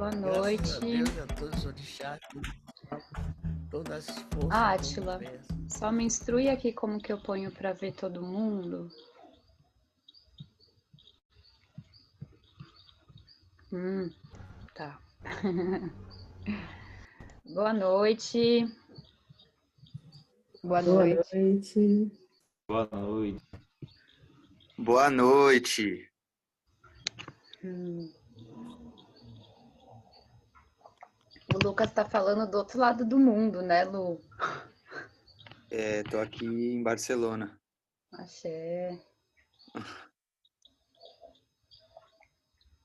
Boa Graças a noite. Deus, a todos os orixás, todas as forças do Átila, universo. só me instrui aqui como que eu ponho para ver todo mundo. Tá. Boa noite. Boa Boa noite. noite. Boa noite. Boa noite. O Lucas está falando do outro lado do mundo, né, Lu? Tô aqui em Barcelona. Axé.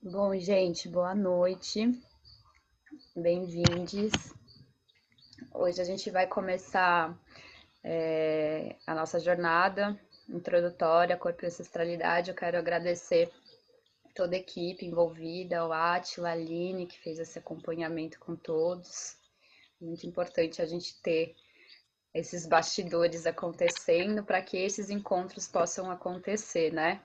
Bom, gente, boa noite. Bem-vindos. Hoje a gente vai começar a nossa jornada introdutória, Corpo e Ancestralidade. Eu quero agradecer toda a equipe envolvida, o Átila, a Aline, que fez esse acompanhamento com todos. Muito importante a gente ter esses bastidores acontecendo para que esses encontros possam acontecer, né?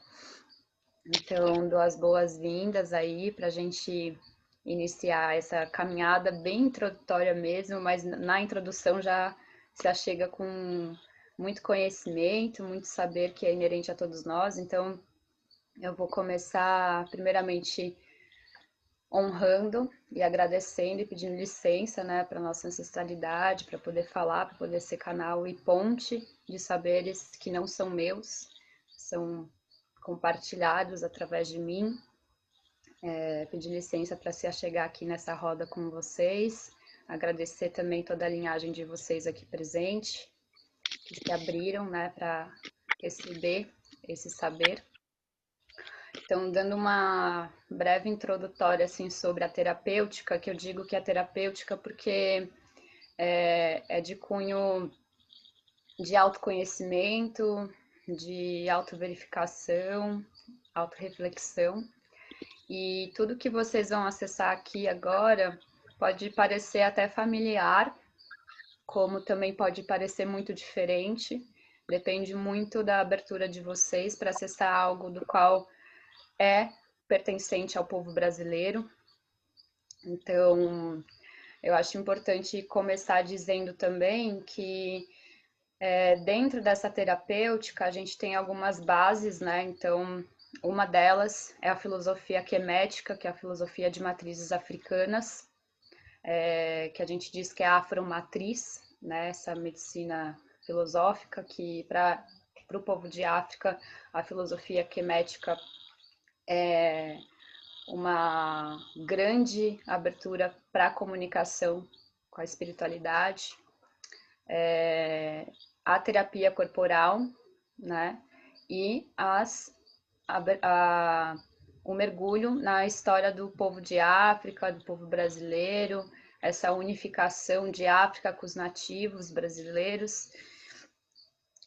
Então, dou as boas-vindas aí para a gente iniciar essa caminhada bem introdutória mesmo, mas na introdução já chega com muito conhecimento, muito saber que é inerente a todos nós. Então, eu vou começar primeiramente honrando e agradecendo e pedindo licença, né, para nossa ancestralidade, para poder falar, para poder ser canal e ponte de saberes que não são meus, são compartilhados através de mim. Pedir licença para se achegar aqui nessa roda com vocês, agradecer também toda a linhagem de vocês aqui presente, que se abriram, né, para receber esse saber. Então, dando uma breve introdutória assim, sobre a terapêutica, que eu digo que é terapêutica porque é de cunho de autoconhecimento, de autoverificação, autorreflexão. E tudo que vocês vão acessar aqui agora pode parecer até familiar, como também pode parecer muito diferente. Depende muito da abertura de vocês para acessar algo do qual é pertencente ao povo brasileiro. Então, eu acho importante começar dizendo também que dentro dessa terapêutica a gente tem algumas bases, né? Então, uma delas é a filosofia quemética, que é a filosofia de matrizes africanas, que a gente diz que é a afromatriz, né? Essa medicina filosófica que para o povo de África a filosofia quemética é uma grande abertura para a comunicação com a espiritualidade, a terapia corporal, né? E o mergulho na história do povo de África, do povo brasileiro, essa unificação de África com os nativos brasileiros.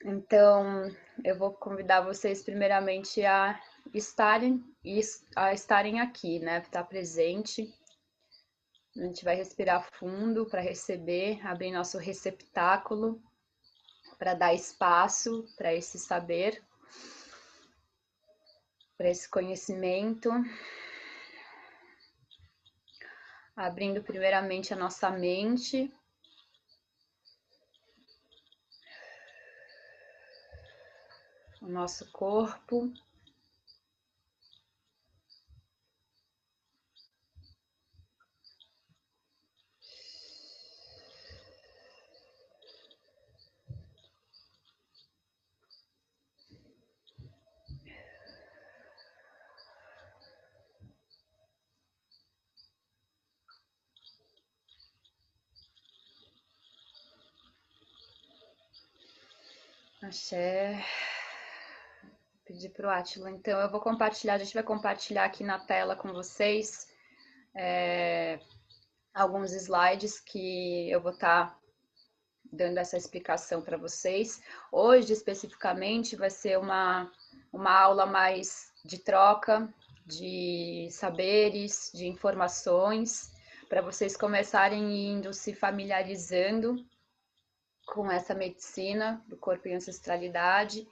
Então, eu vou convidar vocês primeiramente a estarem aqui, né? Estar presente. A gente vai respirar fundo para receber, abrir nosso receptáculo, para dar espaço para esse saber, para esse conhecimento. Abrindo primeiramente a nossa mente. O nosso corpo. Axé. Pedir para o Átila. Então, eu vou compartilhar, a gente vai compartilhar aqui na tela com vocês alguns slides que eu vou estar dando essa explicação para vocês. Hoje, especificamente, vai ser uma aula mais de troca de saberes, de informações, para vocês começarem indo se familiarizando com essa medicina do corpo e ancestralidade.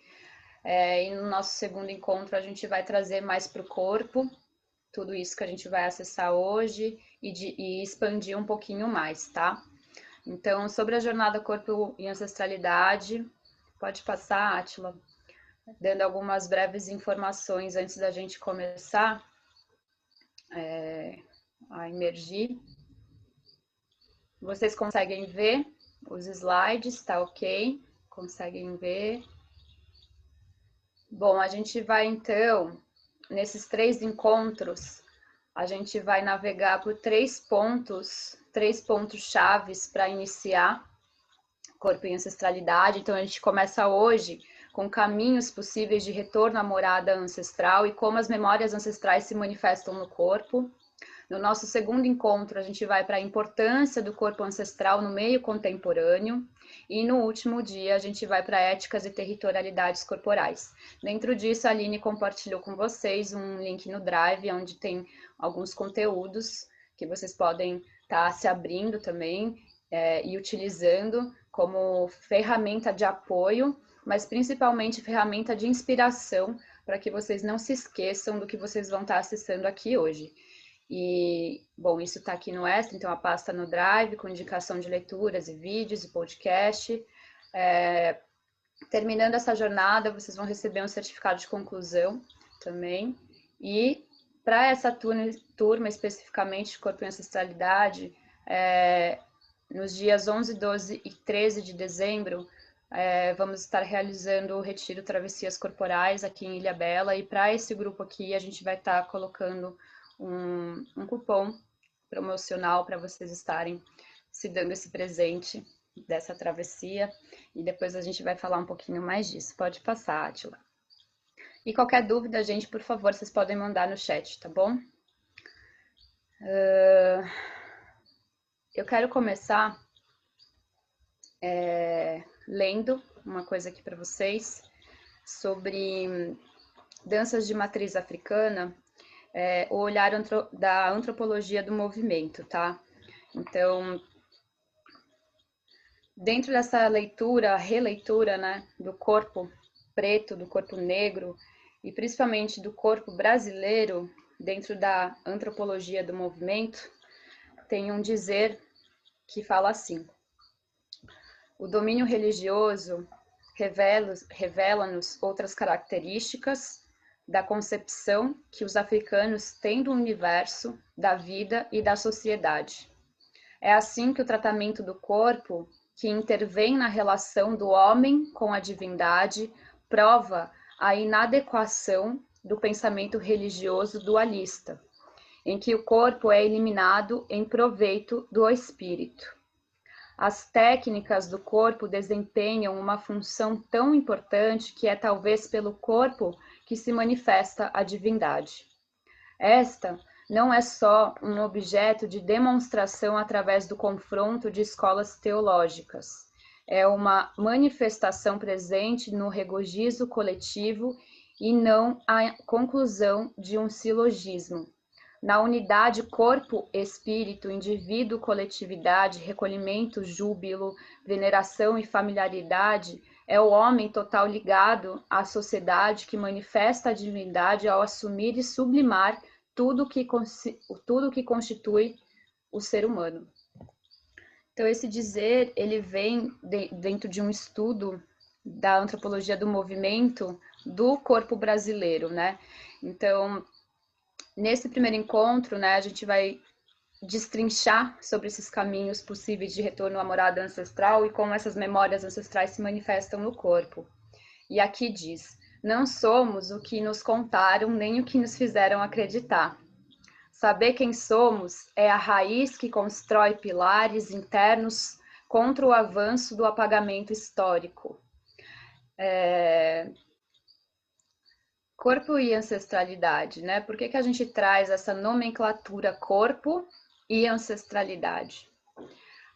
E no nosso segundo encontro a gente vai trazer mais para o corpo, tudo isso que a gente vai acessar hoje e expandir um pouquinho mais, tá? Então, sobre a jornada corpo e ancestralidade, pode passar, Átila, dando algumas breves informações antes da gente começar a emergir. Vocês conseguem ver os slides, tá ok? Conseguem ver? Bom, a gente vai então, nesses 3 encontros, a gente vai navegar por 3 pontos chaves para iniciar corpo e ancestralidade. Então, a gente começa hoje com caminhos possíveis de retorno à morada ancestral e como as memórias ancestrais se manifestam no corpo. No nosso segundo encontro, a gente vai para a importância do corpo ancestral no meio contemporâneo. E no último dia, a gente vai para éticas e territorialidades corporais. Dentro disso, a Aline compartilhou com vocês um link no Drive, onde tem alguns conteúdos que vocês podem estar se abrindo também e utilizando como ferramenta de apoio, mas principalmente ferramenta de inspiração, para que vocês não se esqueçam do que vocês vão estar acessando aqui hoje. E, bom, isso está aqui no Extra, então a pasta no Drive, com indicação de leituras e vídeos e podcast. Terminando essa jornada, vocês vão receber um certificado de conclusão também. E para essa turma especificamente de corpo e ancestralidade, nos dias 11, 12 e 13 de dezembro, vamos estar realizando o Retiro Travessias Corporais aqui em Ilhabela. E para esse grupo aqui, a gente vai estar colocando um cupom promocional para vocês estarem se dando esse presente dessa travessia, e depois a gente vai falar um pouquinho mais disso. Pode passar, Átila. E qualquer dúvida, gente, por favor, vocês podem mandar no chat, tá bom? Eu quero começar lendo uma coisa aqui para vocês sobre danças de matriz africana, o olhar da antropologia do movimento, tá? Então, dentro dessa leitura, releitura, né, do corpo preto, do corpo negro, e principalmente do corpo brasileiro, dentro da antropologia do movimento, tem um dizer que fala assim: o domínio religioso revela-nos outras características da concepção que os africanos têm do universo, da vida e da sociedade. É assim que o tratamento do corpo, que intervém na relação do homem com a divindade, prova a inadequação do pensamento religioso dualista, em que o corpo é eliminado em proveito do espírito. As técnicas do corpo desempenham uma função tão importante que é talvez pelo corpo que se manifesta a divindade. Esta não é só um objeto de demonstração através do confronto de escolas teológicas. É uma manifestação presente no regozijo coletivo e não a conclusão de um silogismo. Na unidade corpo, espírito, indivíduo, coletividade, recolhimento, júbilo, veneração e familiaridade, é o homem total ligado à sociedade que manifesta a divindade ao assumir e sublimar tudo que constitui o ser humano. Então, esse dizer, ele vem dentro de um estudo da antropologia do movimento do corpo brasileiro, né? Então, nesse primeiro encontro, né, a gente vai destrinchar sobre esses caminhos possíveis de retorno à morada ancestral e como essas memórias ancestrais se manifestam no corpo. E aqui diz: não somos o que nos contaram, nem o que nos fizeram acreditar. Saber quem somos é a raiz que constrói pilares internos contra o avanço do apagamento histórico. Corpo e ancestralidade, né? Por que a gente traz essa nomenclatura corpo e ancestralidade?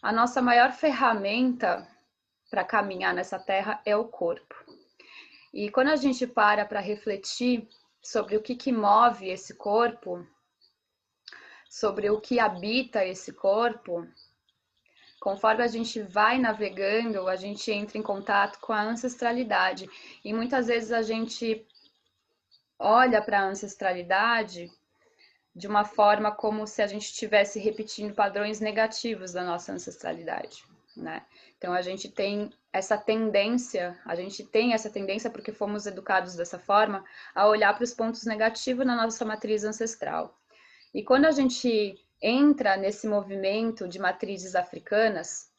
A nossa maior ferramenta para caminhar nessa terra é o corpo. E quando a gente para refletir sobre o que move esse corpo, sobre o que habita esse corpo, conforme a gente vai navegando, a gente entra em contato com a ancestralidade. E muitas vezes a gente olha para a ancestralidade de uma forma como se a gente estivesse repetindo padrões negativos da nossa ancestralidade, né? Então a gente tem essa tendência porque fomos educados dessa forma, a olhar para os pontos negativos na nossa matriz ancestral. E quando a gente entra nesse movimento de matrizes africanas,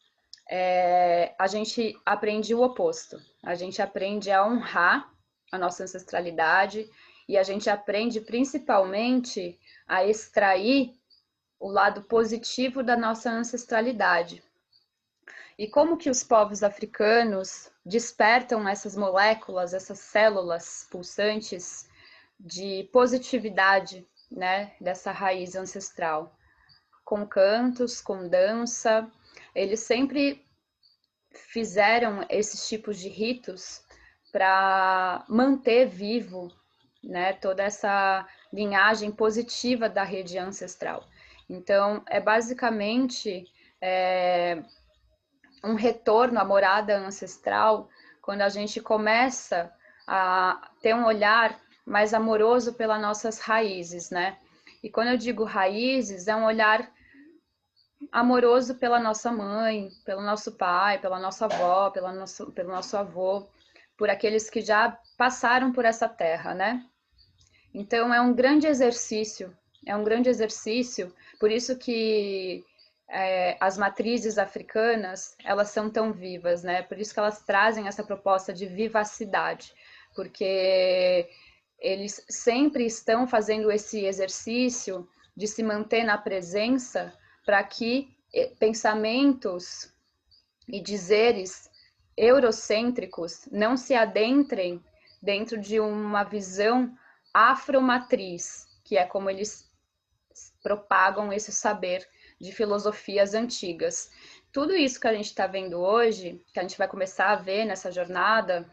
a gente aprende o oposto. A gente aprende a honrar a nossa ancestralidade e a gente aprende principalmente a extrair o lado positivo da nossa ancestralidade. E como que os povos africanos despertam essas moléculas, essas células pulsantes de positividade, né, dessa raiz ancestral? Com cantos, com dança, eles sempre fizeram esses tipos de ritos para manter vivo, né, toda essa linhagem positiva da rede ancestral. Então, é basicamente um retorno à morada ancestral, quando a gente começa a ter um olhar mais amoroso pelas nossas raízes, né? E quando eu digo raízes, é um olhar amoroso pela nossa mãe, pelo nosso pai, pela nossa avó, pelo nosso avô, por aqueles que já passaram por essa terra, né? Então, é um grande exercício, por isso que as matrizes africanas, elas são tão vivas, né? Por isso que elas trazem essa proposta de vivacidade, porque eles sempre estão fazendo esse exercício de se manter na presença para que pensamentos e dizeres eurocêntricos não se adentrem dentro de uma visão afromatriz, que é como eles propagam esse saber de filosofias antigas. Tudo isso que a gente está vendo hoje, que a gente vai começar a ver nessa jornada,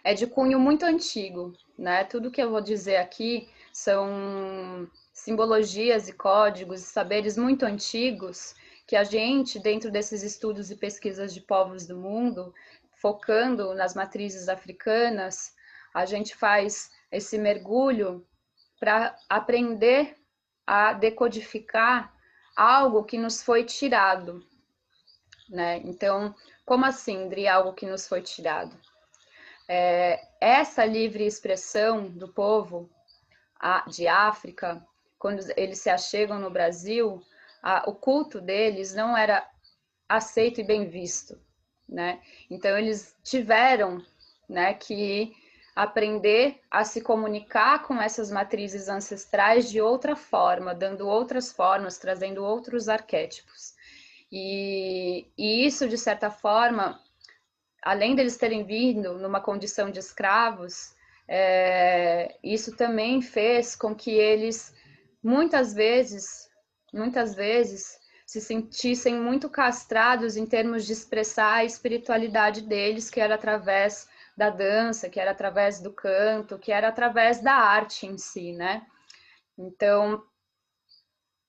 é de cunho muito antigo, né? Tudo que eu vou dizer aqui são simbologias e códigos e saberes muito antigos que a gente, dentro desses estudos e pesquisas de povos do mundo, focando nas matrizes africanas, a gente faz esse mergulho para aprender a decodificar algo que nos foi tirado, né? Então, como assim, Dri, algo que nos foi tirado? Essa livre expressão do povo de África, quando eles se achegam no Brasil, o culto deles não era aceito e bem visto, né? Então eles tiveram, né, que aprender a se comunicar com essas matrizes ancestrais de outra forma, dando outras formas, trazendo outros arquétipos. E isso, de certa forma, além deles terem vindo numa condição de escravos, isso também fez com que eles, muitas vezes, se sentissem muito castrados em termos de expressar a espiritualidade deles, que era através da dança, que era através do canto, que era através da arte em si, né? Então,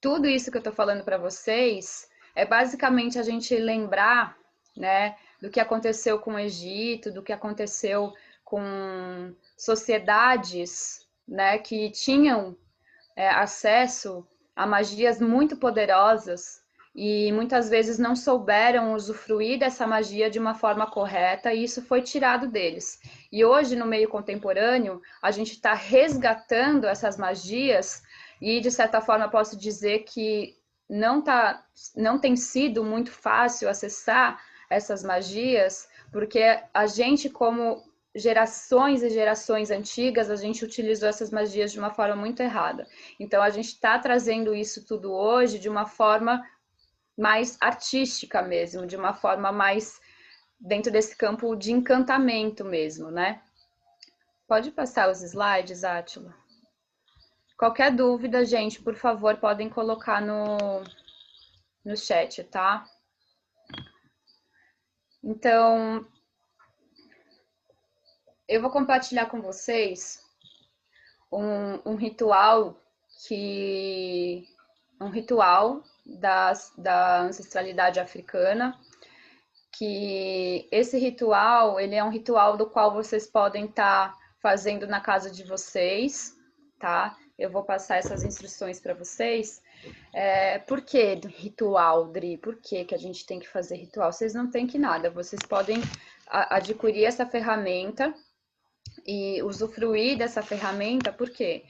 tudo isso que eu estou falando para vocês é basicamente a gente lembrar, né, do que aconteceu com o Egito, do que aconteceu com sociedades, né, que tinham acesso a magias muito poderosas e muitas vezes não souberam usufruir dessa magia de uma forma correta, e isso foi tirado deles. E hoje, no meio contemporâneo, a gente está resgatando essas magias, e de certa forma posso dizer que não tem sido muito fácil acessar essas magias, porque a gente, como gerações e gerações antigas, a gente utilizou essas magias de uma forma muito errada. Então, a gente está trazendo isso tudo hoje de uma forma mais artística mesmo, de uma forma mais dentro desse campo de encantamento mesmo, né? Pode passar os slides, Átila? Qualquer dúvida, gente, por favor, podem colocar no chat, tá? Então, eu vou compartilhar com vocês um ritual da ancestralidade africana, que esse ritual, ele é um ritual do qual vocês podem estar fazendo na casa de vocês, tá? Eu vou passar essas instruções para vocês. Por que ritual, Dri? Por que a gente tem que fazer ritual? Vocês não têm que nada, vocês podem adquirir essa ferramenta e usufruir dessa ferramenta, por quê?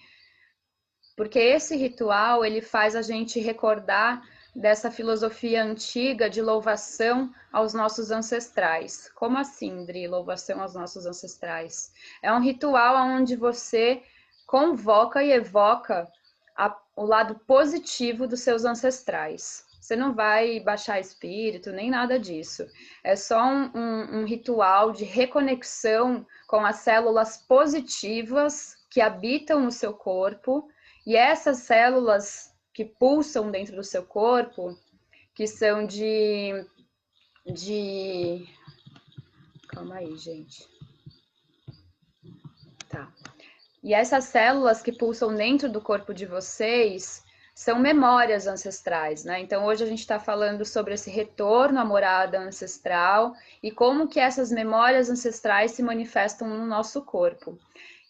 Porque esse ritual, ele faz a gente recordar dessa filosofia antiga de louvação aos nossos ancestrais. Como assim, Dri, louvação aos nossos ancestrais? É um ritual onde você convoca e evoca o lado positivo dos seus ancestrais. Você não vai baixar espírito, nem nada disso. É só um ritual de reconexão com as células positivas que habitam o seu corpo, e essas células que pulsam dentro do seu corpo, que são Calma aí, gente. Tá. E essas células que pulsam dentro do corpo de vocês são memórias ancestrais, né? Então, hoje a gente está falando sobre esse retorno à morada ancestral e como que essas memórias ancestrais se manifestam no nosso corpo.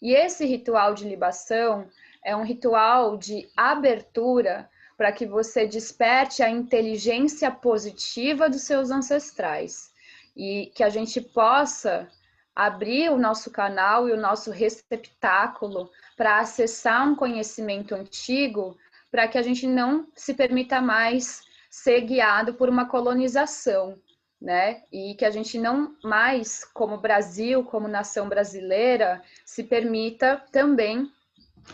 E esse ritual de libação é um ritual de abertura para que você desperte a inteligência positiva dos seus ancestrais e que a gente possa abrir o nosso canal e o nosso receptáculo para acessar um conhecimento antigo, para que a gente não se permita mais ser guiado por uma colonização, né? E que a gente não mais, como Brasil, como nação brasileira, se permita também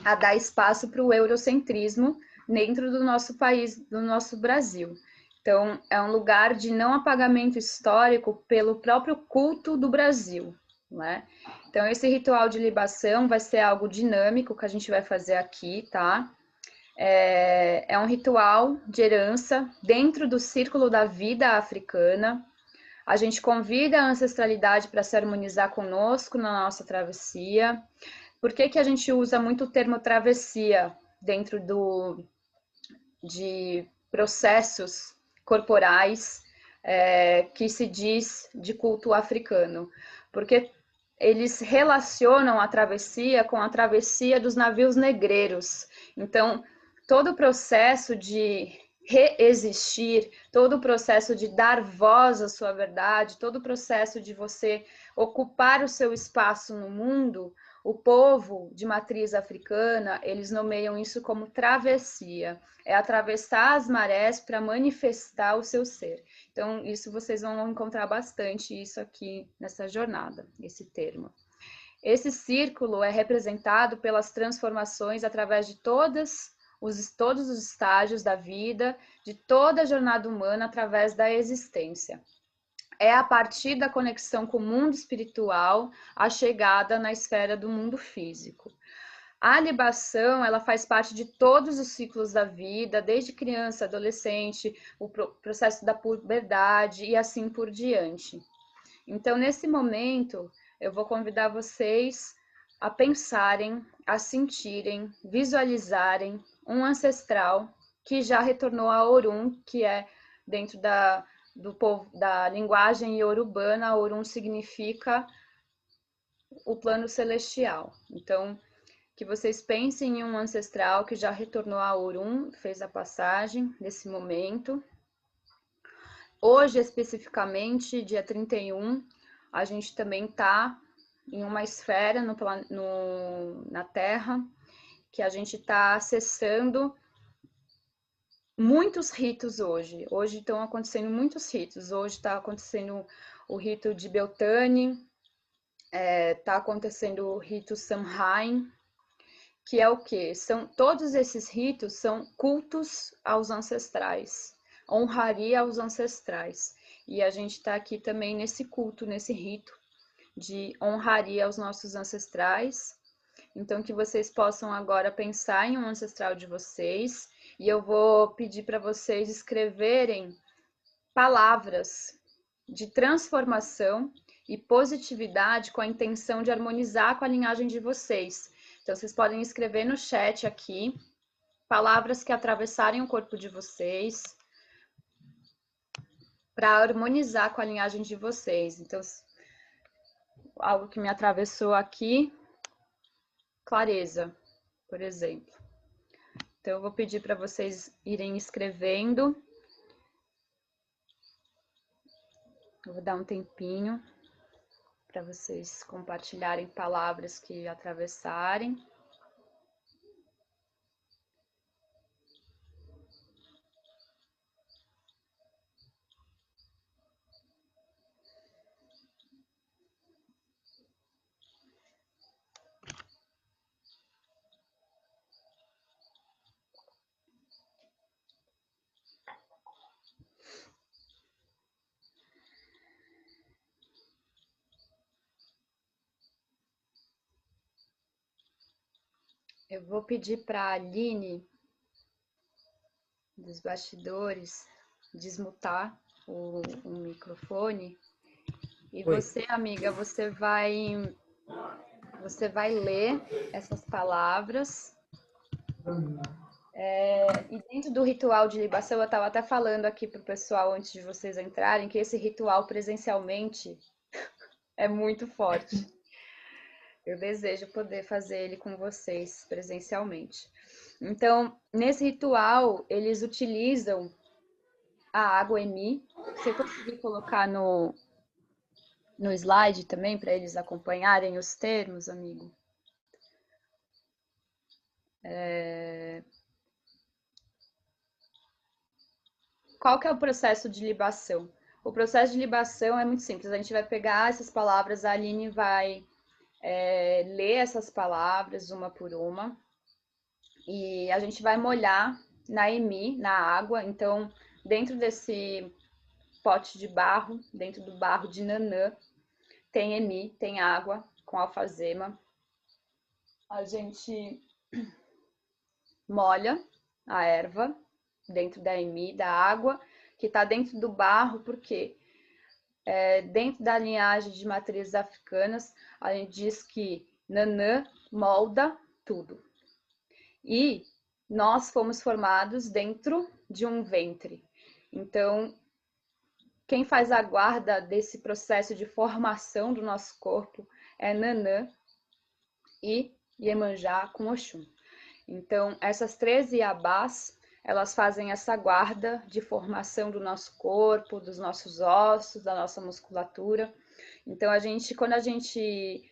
a dar espaço para o eurocentrismo dentro do nosso país, do nosso Brasil. Então, é um lugar de não apagamento histórico pelo próprio culto do Brasil, né? Então, esse ritual de libação vai ser algo dinâmico que a gente vai fazer aqui, tá? É um ritual de herança dentro do círculo da vida africana. A gente convida a ancestralidade para se harmonizar conosco na nossa travessia. Por que a gente usa muito o termo travessia dentro de processos corporais que se diz de culto africano? Porque eles relacionam a travessia com a travessia dos navios negreiros. Então, todo o processo de reexistir, todo o processo de dar voz à sua verdade, todo o processo de você ocupar o seu espaço no mundo, o povo de matriz africana, eles nomeiam isso como travessia. É atravessar as marés para manifestar o seu ser. Então, isso vocês vão encontrar bastante isso aqui nessa jornada, esse termo. Esse círculo é representado pelas transformações através de todos os estágios da vida, de toda a jornada humana através da existência. É a partir da conexão com o mundo espiritual a chegada na esfera do mundo físico. A libação, ela faz parte de todos os ciclos da vida, desde criança, adolescente, o processo da puberdade e assim por diante. Então, nesse momento, eu vou convidar vocês a pensarem, a sentirem, visualizarem um ancestral que já retornou a Orun, que é dentro do povo, da linguagem iorubana. Orun significa o plano celestial. Então, que vocês pensem em um ancestral que já retornou a Orun, fez a passagem nesse momento. Hoje, especificamente, dia 31, a gente também está em uma esfera na Terra, que a gente está acessando muitos ritos hoje. Hoje estão acontecendo muitos ritos. Hoje está acontecendo o rito de Beltane, está acontecendo o rito Samhain, que é o quê? Todos esses ritos são cultos aos ancestrais, honraria aos ancestrais. E a gente está aqui também nesse culto, nesse rito de honraria aos nossos ancestrais. Então, que vocês possam agora pensar em um ancestral de vocês, e eu vou pedir para vocês escreverem palavras de transformação e positividade com a intenção de harmonizar com a linhagem de vocês. Então, vocês podem escrever no chat aqui palavras que atravessarem o corpo de vocês para harmonizar com a linhagem de vocês. Então, algo que me atravessou aqui, clareza, por exemplo. Então, eu vou pedir para vocês irem escrevendo. Eu vou dar um tempinho para vocês compartilharem palavras que atravessarem. Eu vou pedir para a Aline, dos bastidores, desmutar o microfone. E Oi. você, amiga, você vai ler essas palavras. E dentro do ritual de libação, eu estava até falando aqui para o pessoal antes de vocês entrarem, que esse ritual presencialmente é muito forte. Eu desejo poder fazer ele com vocês presencialmente. Então, nesse ritual, eles utilizam a água Emi. Você conseguir colocar no slide também, para eles acompanharem os termos, amigo? Qual que é o processo de libação? O processo de libação é muito simples. A gente vai pegar essas palavras, a Aline vai ler essas palavras uma por uma, e a gente vai molhar na Emi, na água. Então, dentro desse pote de barro, dentro do barro de Nanã, tem Emi, tem água com alfazema. A gente molha a erva dentro da Emi, da água, que está dentro do barro, porque dentro da linhagem de matrizes africanas, a gente diz que Nanã molda tudo. E nós fomos formados dentro de um ventre. Então, quem faz a guarda desse processo de formação do nosso corpo é Nanã e Iemanjá com Oxum. Então, essas 13 Iabás, elas fazem essa guarda de formação do nosso corpo, dos nossos ossos, da nossa musculatura. Então, quando a gente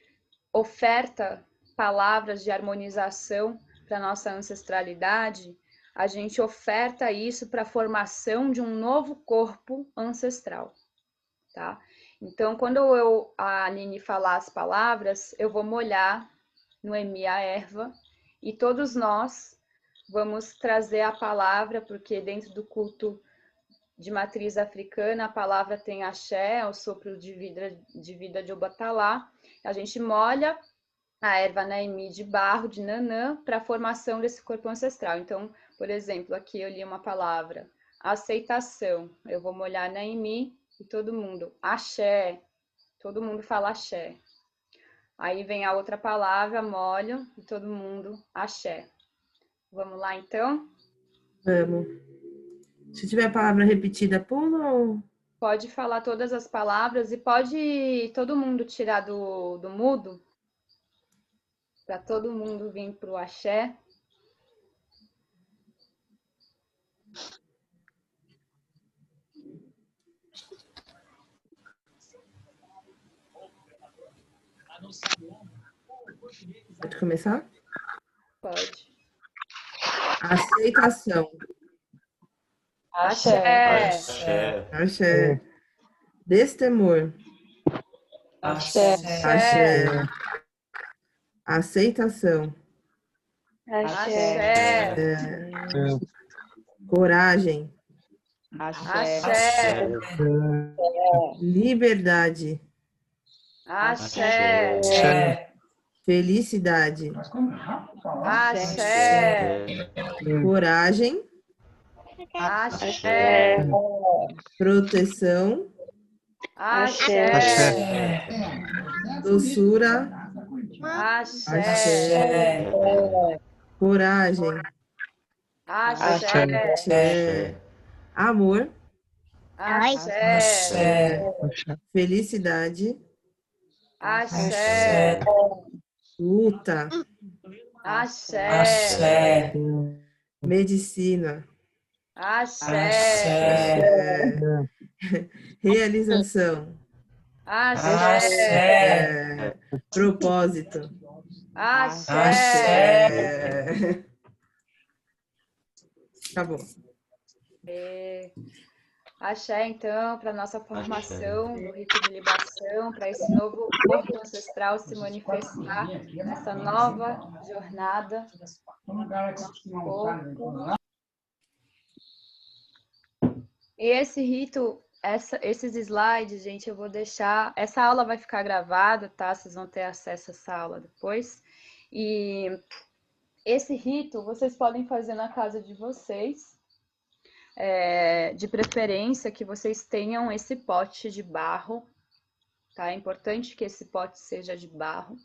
oferta palavras de harmonização para a nossa ancestralidade, a gente oferta isso para a formação de um novo corpo ancestral, tá? Então, quando a Aline falar as palavras, eu vou molhar no Emi a erva e todos nós vamos trazer a palavra, porque dentro do culto de matriz africana, a palavra tem axé, o sopro de vida de Obatalá. A gente molha a erva Naimi de barro, de Nanã, para a formação desse corpo ancestral. Então, por exemplo, aqui eu li uma palavra, aceitação. Eu vou molhar Naimi e todo mundo, axé. Todo mundo fala axé. Aí vem a outra palavra, molho, e todo mundo axé. Vamos lá, então? Vamos. Se tiver a palavra repetida, pula ou... Pode falar todas as palavras e pode todo mundo tirar do mudo, para todo mundo vir para o axé. Pode começar? Pode. Aceitação. Axé. Axé. Destemor. Axé. Axé. Aceitação. Axé. Coragem. Axé. Liberdade. Axé. Felicidade. Axé. Coragem. Axé. Proteção. Axé. Doçura. Axé. Coragem. Axé. Amor. Axé. Felicidade. Axé. Luta. Axé. Medicina. Axé. Realização. Axé. Propósito. Axé. Acabou. Axé, então, para nossa formação do rito de libação, para esse novo corpo ancestral se manifestar nessa nova jornada do corpo. E esse rito, esses slides, gente, eu vou deixar... Essa aula vai ficar gravada, tá? Vocês vão ter acesso a essa aula depois. E esse rito vocês podem fazer na casa de vocês. De preferência que vocês tenham esse pote de barro, tá? É importante que esse pote seja de barro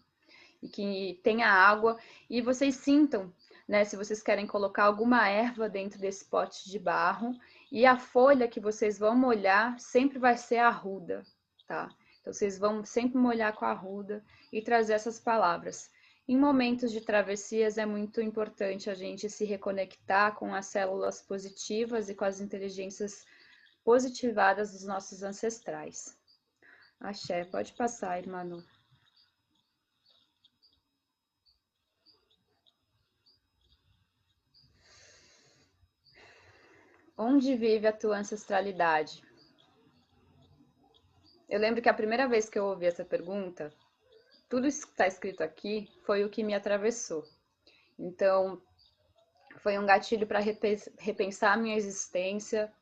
e que tenha água e vocês sintam, né, se vocês querem colocar alguma erva dentro desse pote de barro e a folha que vocês vão molhar sempre vai ser arruda, tá? Então vocês vão sempre molhar com a arruda e trazer essas palavras. Em momentos de travessias é muito importante a gente se reconectar com as células positivas e com as inteligências positivadas dos nossos ancestrais. Axé, pode passar, irmã. Onde vive a tua ancestralidade? Eu lembro que a primeira vez que eu ouvi essa pergunta, tudo isso que está escrito aqui foi o que me atravessou. Então, foi um gatilho para repensar a minha existência.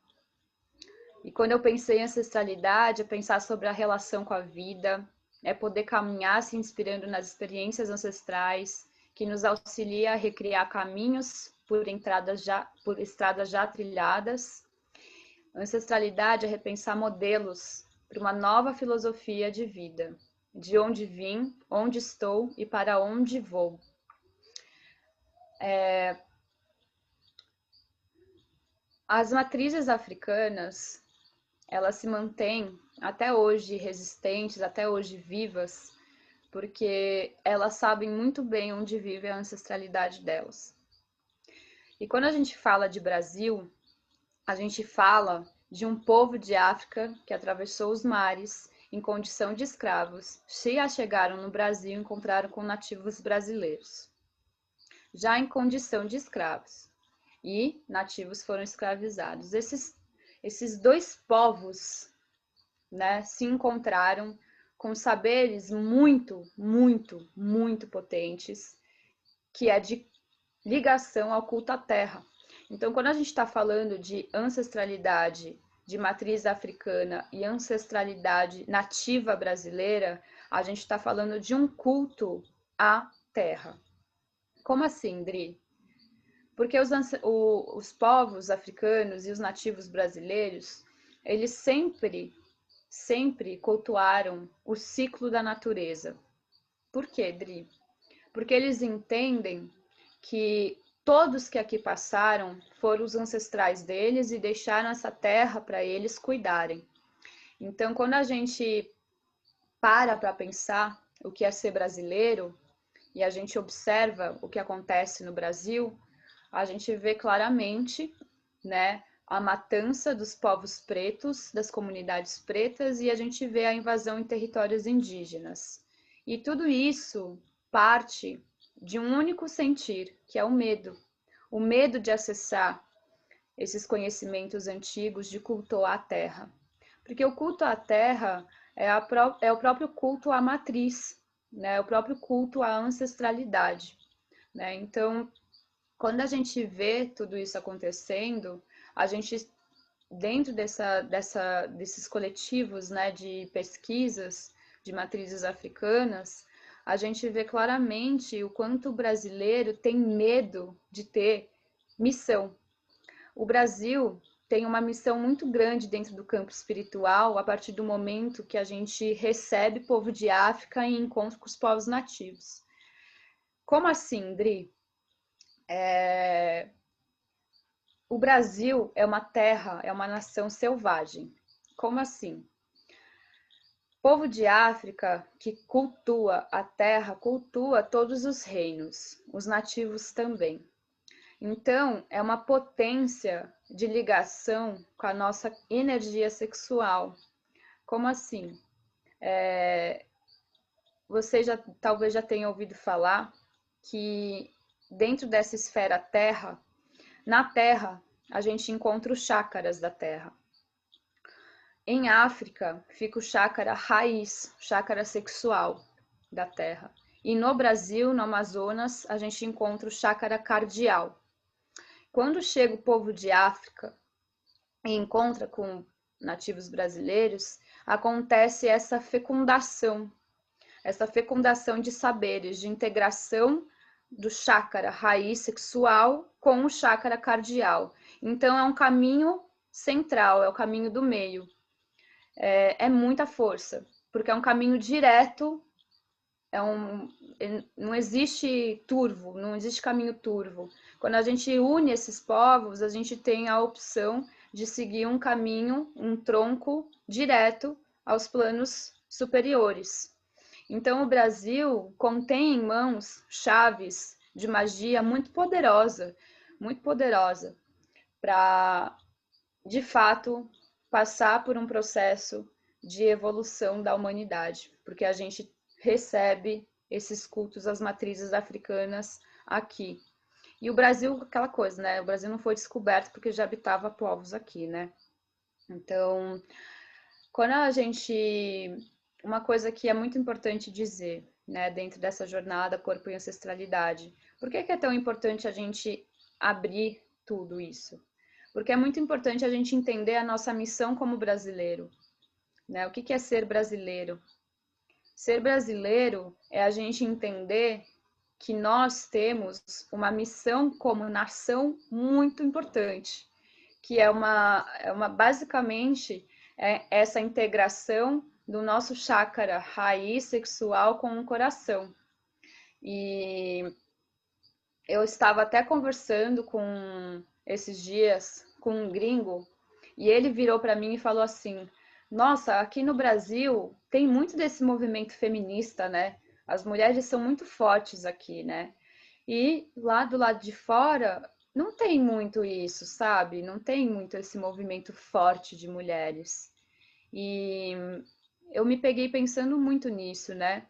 E quando eu pensei em ancestralidade, é pensar sobre a relação com a vida, é poder caminhar se inspirando nas experiências ancestrais, que nos auxilia a recriar caminhos por estradas já trilhadas. Ancestralidade é repensar modelos para uma nova filosofia de vida, de onde vim, onde estou e para onde vou. As matrizes africanas, elas se mantêm até hoje resistentes, até hoje vivas, porque elas sabem muito bem onde vive a ancestralidade delas. E quando a gente fala de Brasil, a gente fala de um povo de África que atravessou os mares em condição de escravos, se achegaram no Brasil e encontraram com nativos brasileiros, já em condição de escravos, e nativos foram escravizados. Esses dois povos né, se encontraram com saberes muito, muito, muito potentes, que é de ligação ao culto à terra. Então, quando a gente está falando de ancestralidade de matriz africana e ancestralidade nativa brasileira, a gente está falando de um culto à terra. Como assim, Dri? Porque os povos africanos e os nativos brasileiros, eles sempre cultuaram o ciclo da natureza. Por quê, Dri? Porque eles entendem que todos que aqui passaram foram os ancestrais deles e deixaram essa terra para eles cuidarem. Então, quando a gente para pensar o que é ser brasileiro e a gente observa o que acontece no Brasil, a gente vê claramente, né, a matança dos povos pretos, das comunidades pretas, e a gente vê a invasão em territórios indígenas. E tudo isso parte de um único sentir, que é o medo de acessar esses conhecimentos antigos de culto à terra. Porque o culto à terra é o próprio culto à matriz, né? É o próprio culto à ancestralidade, né? Então, quando a gente vê tudo isso acontecendo, a gente, dentro desses coletivos, né, de pesquisas de matrizes africanas, a gente vê claramente o quanto o brasileiro tem medo de ter missão. O Brasil tem uma missão muito grande dentro do campo espiritual a partir do momento que a gente recebe povo de África em encontro com os povos nativos. Como assim, Dri? O Brasil é uma terra, é uma nação selvagem. Como assim? O povo de África que cultua a terra, cultua todos os reinos, os nativos também. Então, é uma potência de ligação com a nossa energia sexual. Como assim? Você talvez já tenha ouvido falar que dentro dessa esfera terra, na terra, a gente encontra os chácaras da terra. Em África, fica o chácara raiz, chácara sexual da terra. E no Brasil, no Amazonas, a gente encontra o chácara cardial. Quando chega o povo de África e encontra com nativos brasileiros, acontece essa fecundação de saberes, de integração do chácara raiz sexual com o chácara cardial. Então, é um caminho central, é o caminho do meio. É muita força, porque é um caminho direto, não existe turvo, não existe caminho turvo. Quando a gente une esses povos, a gente tem a opção de seguir um caminho, um tronco direto aos planos superiores. Então, o Brasil contém em mãos chaves de magia muito poderosa para, de fato, passar por um processo de evolução da humanidade, porque a gente recebe esses cultos às matrizes africanas aqui. E o Brasil, aquela coisa, né? O Brasil não foi descoberto porque já habitava povos aqui, né? Então, quando a gente... Uma coisa que é muito importante dizer, né, dentro dessa jornada Corpo e Ancestralidade. Por que é tão importante a gente abrir tudo isso? Porque é muito importante a gente entender a nossa missão como brasileiro, né? O que é ser brasileiro? Ser brasileiro é a gente entender que nós temos uma missão como nação muito importante, que é basicamente essa integração do nosso chácara raiz sexual com o coração. E eu estava até conversando esses dias com um gringo, e ele virou para mim e falou assim: nossa, aqui no Brasil tem muito desse movimento feminista, né? As mulheres são muito fortes aqui, né? E lá do lado de fora não tem muito isso, sabe? Não tem muito esse movimento forte de mulheres. E eu me peguei pensando muito nisso, né?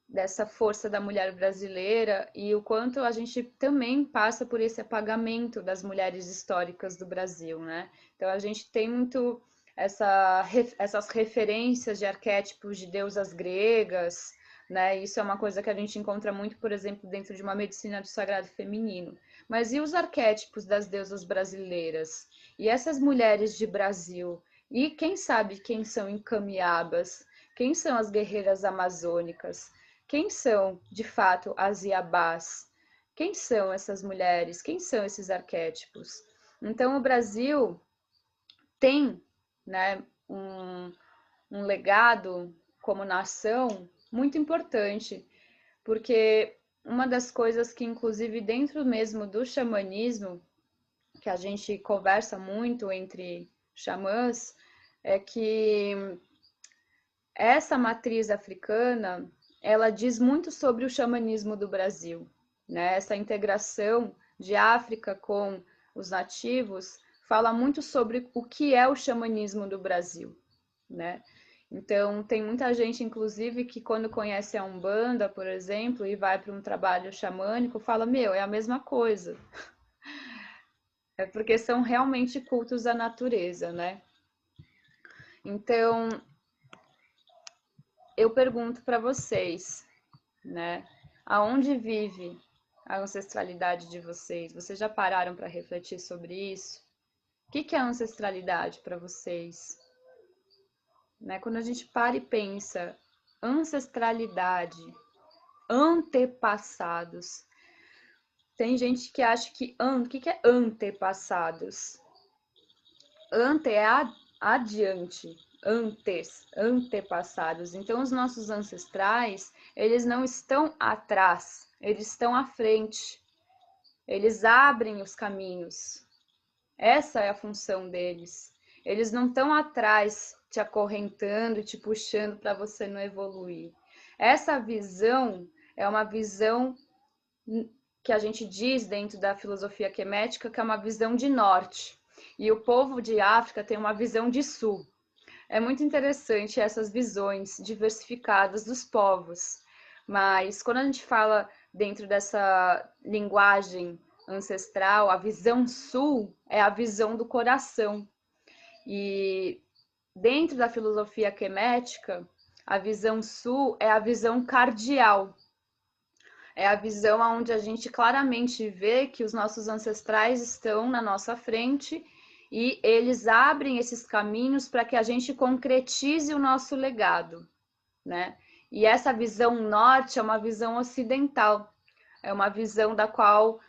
Dessa força da mulher brasileira e o quanto a gente também passa por esse apagamento das mulheres históricas do Brasil, né? Então a gente tem muito essas referências de arquétipos de deusas gregas, né? Isso é uma coisa que a gente encontra muito, por exemplo, dentro de uma medicina do sagrado feminino. Mas e os arquétipos das deusas brasileiras? E essas mulheres de Brasil? E quem sabe quem são Encamiabas? Quem são as guerreiras amazônicas? Quem são, de fato, as Iabás? Quem são essas mulheres? Quem são esses arquétipos? Então, o Brasil tem, né, um legado como nação muito importante, porque uma das coisas que, inclusive, dentro mesmo do xamanismo, que a gente conversa muito entre xamãs, é que essa matriz africana, ela diz muito sobre o xamanismo do Brasil, né? Essa integração de África com os nativos fala muito sobre o que é o xamanismo do Brasil, né? Então, tem muita gente, inclusive, que quando conhece a Umbanda, por exemplo, e vai para um trabalho xamânico, fala, meu, é a mesma coisa. É porque são realmente cultos à natureza, né? Então, eu pergunto para vocês, né? Aonde vive a ancestralidade de vocês? Vocês já pararam para refletir sobre isso? O que é ancestralidade para vocês? Né? Quando a gente para e pensa, ancestralidade, antepassados. Tem gente que acha que o que é antepassados? Ante é adiante, antes, antepassados. Então, os nossos ancestrais, eles não estão atrás, eles estão à frente. Eles abrem os caminhos. Essa é a função deles. Eles não estão atrás te acorrentando, te puxando para você não evoluir. Essa visão é uma visão que a gente diz dentro da filosofia quemética que é uma visão de norte. E o povo de África tem uma visão de sul. É muito interessante essas visões diversificadas dos povos. Mas quando a gente fala dentro dessa linguagem ancestral, a visão sul é a visão do coração. E dentro da filosofia quemética, a visão sul é a visão cardial. É a visão onde a gente claramente vê que os nossos ancestrais estão na nossa frente e eles abrem esses caminhos para que a gente concretize o nosso legado, né? E essa visão norte é uma visão ocidental, é uma visão da qual